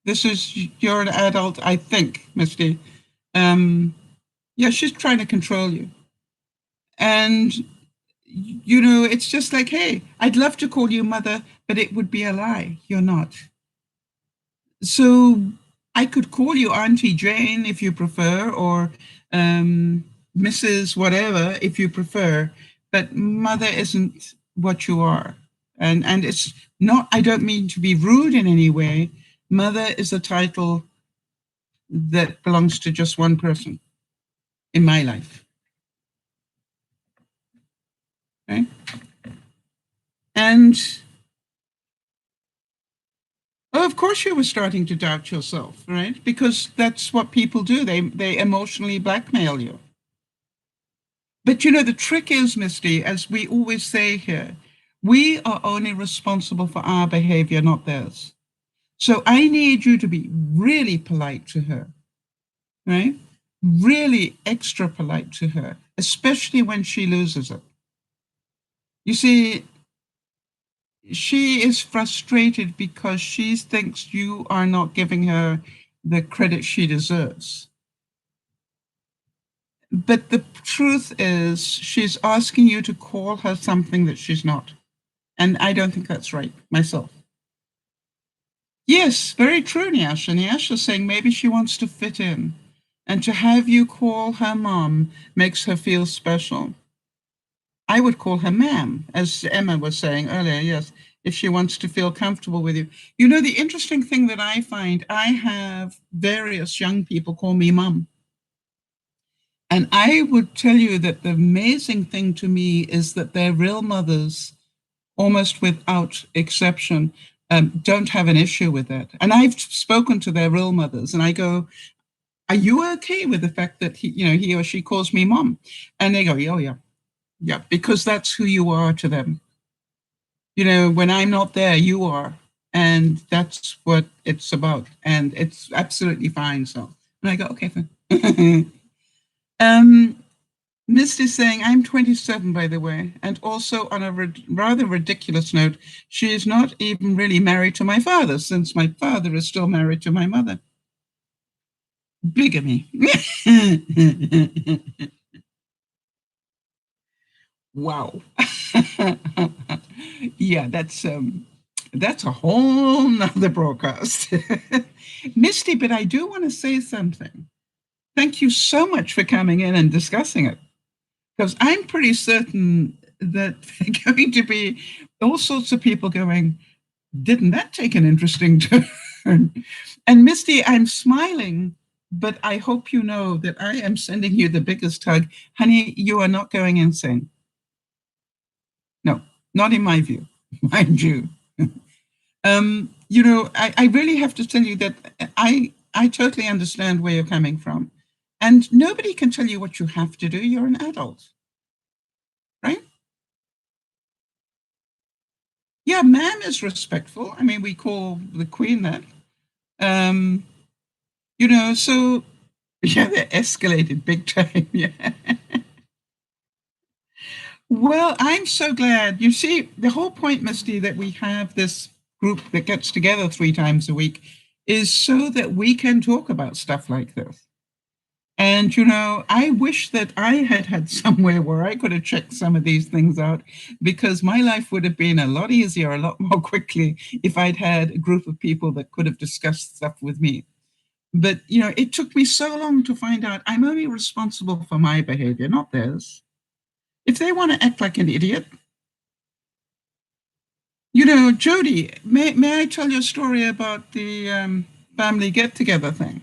A: This is, you're an adult, I think, Misty. Um, yeah, she's trying to control you. And, it's just like, hey, I'd love to call you mother, but it would be a lie. You're not. So I could call you Auntie Jane if you prefer, or Mrs. whatever if you prefer, but mother isn't what you are. And it's not, I don't mean to be rude in any way. Mother is a title that belongs to just one person in my life. Okay? And oh, of course you were starting to doubt yourself, right? Because that's what people do. They emotionally blackmail you. But the trick is, Misty, as we always say here, we are only responsible for our behavior, not theirs. So I need you to be really polite to her, right? Really extra polite to her, especially when she loses it. You see, she is frustrated because she thinks you are not giving her the credit she deserves. But the truth is, she's asking you to call her something that she's not. And I don't think that's right myself. Yes, very true, Nyasha. Nyasha's saying maybe she wants to fit in. And to have you call her mom makes her feel special. I would call her ma'am, as Emma was saying earlier, yes, if she wants to feel comfortable with you. The interesting thing that I find, I have various young people call me mom. And I would tell you that the amazing thing to me is that their real mothers, almost without exception, don't have an issue with that. And I've spoken to their real mothers, and I go, "Are you okay with the fact that he or she calls me mom?" And they go, "Oh yeah, yeah," because that's who you are to them. When I'm not there, you are, and that's what it's about, and it's absolutely fine. So, and I go, "Okay, fine." um, Misty is saying, I'm 27, by the way, and also on a rather ridiculous note, she is not even really married to my father, since my father is still married to my mother. Bigamy. Wow. Yeah, that's a whole nother broadcast. Misty, but I do want to say something. Thank you so much for coming in and discussing it. Because I'm pretty certain that there are going to be all sorts of people going, didn't that take an interesting turn? And Misty, I'm smiling, but I hope you know that I am sending you the biggest hug. Honey, you are not going insane. No, not in my view, mind you. I really have to tell you that I totally understand where you're coming from. And nobody can tell you what you have to do. You're an adult, right? Yeah, ma'am is respectful. I mean, we call the queen that. Um, so yeah, they escalated big time. Yeah. Well, I'm so glad. You see, the whole point, Misty, that we have this group that gets together 3 times a week is so that we can talk about stuff like this. And, I wish that I had had somewhere where I could have checked some of these things out, because my life would have been a lot easier, a lot more quickly, if I'd had a group of people that could have discussed stuff with me. But, it took me so long to find out I'm only responsible for my behavior, not theirs. If they want to act like an idiot, Jody, may I tell you a story about the family get together thing?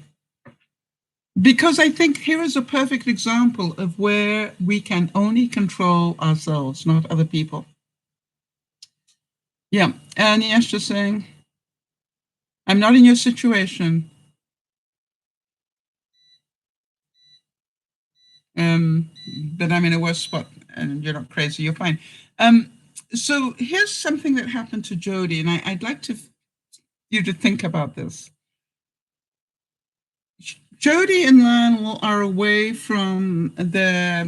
A: Because I think here is a perfect example of where we can only control ourselves, not other people. Yeah, and yes, just saying, I'm not in your situation. Um, but I'm in a worse spot, and you're not crazy. You're fine. So here's something that happened to Jody, and I'd like you to think about this. Jody and Lionel are away from their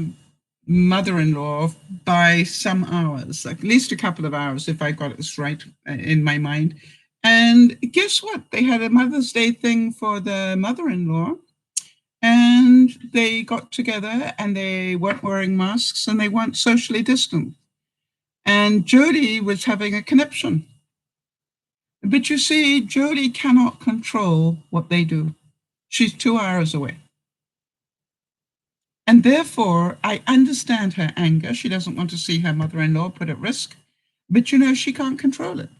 A: mother-in-law by some hours, like at least a couple of hours, if I got this right in my mind. And guess what? They had a Mother's Day thing for the mother-in-law, and they got together and they weren't wearing masks and they weren't socially distant. And Jody was having a conniption. But you see, Jody cannot control what they do. She's 2 hours away. And therefore, I understand her anger. She doesn't want to see her mother-in-law put at risk, but she can't control it.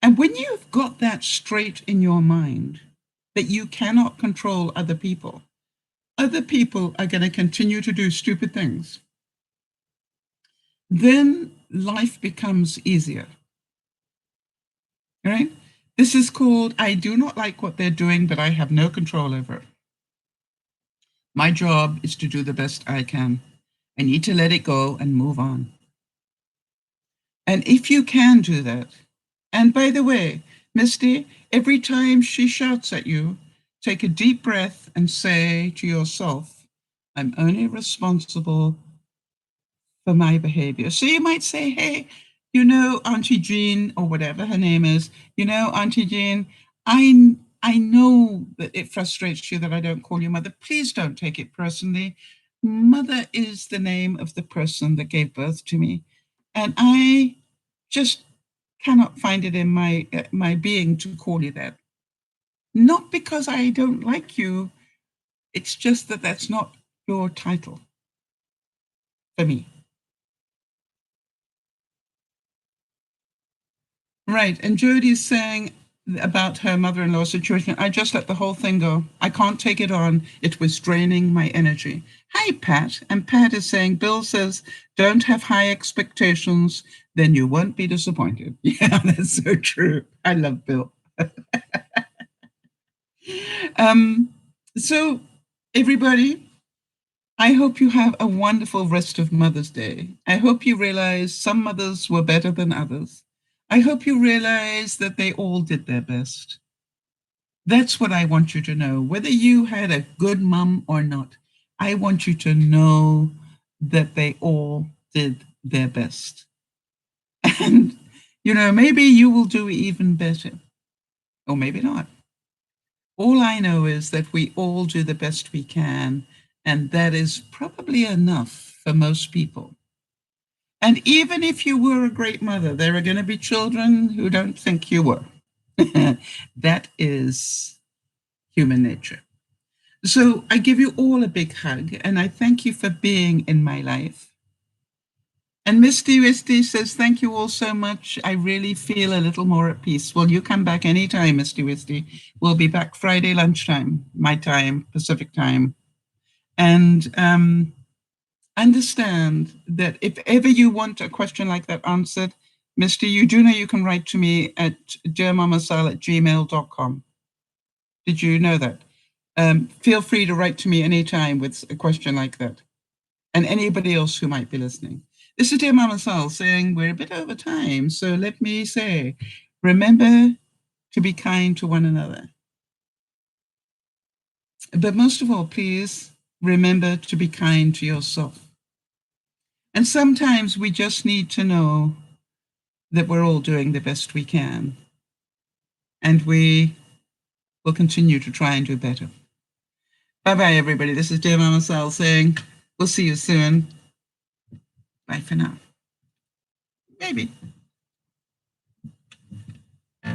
A: And when you've got that straight in your mind, that you cannot control other people are going to continue to do stupid things, then life becomes easier, right? This is called, I do not like what they're doing, but I have no control over it. My job is to do the best I can. I need to let it go and move on. And if you can do that, and by the way, Misty, every time she shouts at you, take a deep breath and say to yourself, I'm only responsible for my behavior. So you might say, hey, Auntie Jean, or whatever her name is, Auntie Jean, I know that it frustrates you that I don't call you mother. Please don't take it personally. Mother is the name of the person that gave birth to me. And I just cannot find it in my being to call you that. Not because I don't like you. It's just that that's not your title for me. Right. And Jodie's saying about her mother-in-law situation, I just let the whole thing go. I can't take it on. It was draining my energy. Hi, Pat. And Pat is saying, Bill says, don't have high expectations, then you won't be disappointed. Yeah, that's so true. I love Bill. So everybody, I hope you have a wonderful rest of Mother's Day. I hope you realize some mothers were better than others. I hope you realize that they all did their best. That's what I want you to know. Whether you had a good mom or not, I want you to know that they all did their best. And, maybe you will do even better, or maybe not. All I know is that we all do the best we can, and that is probably enough for most people. And even if you were a great mother, there are going to be children who don't think you were. That is human nature. So I give you all a big hug, and I thank you for being in my life. And Misty says, thank you all so much. I really feel a little more at peace. Well, you come back anytime, Misty. We'll be back Friday lunchtime, my time, Pacific time. And understand that if ever you want a question like that answered, Misty, you do know you can write to me at DearMamaSal@gmail.com. Did you know that? Feel free to write to me anytime with a question like that. And anybody else who might be listening. This is Dear Mama Sal saying we're a bit over time. So let me say, remember to be kind to one another. But most of all, please remember to be kind to yourself. And sometimes we just need to know that we're all doing the best we can. And we will continue to try and do better. Bye-bye, everybody. This is Dear Mama Sal saying, we'll see you soon. Bye for now. Maybe.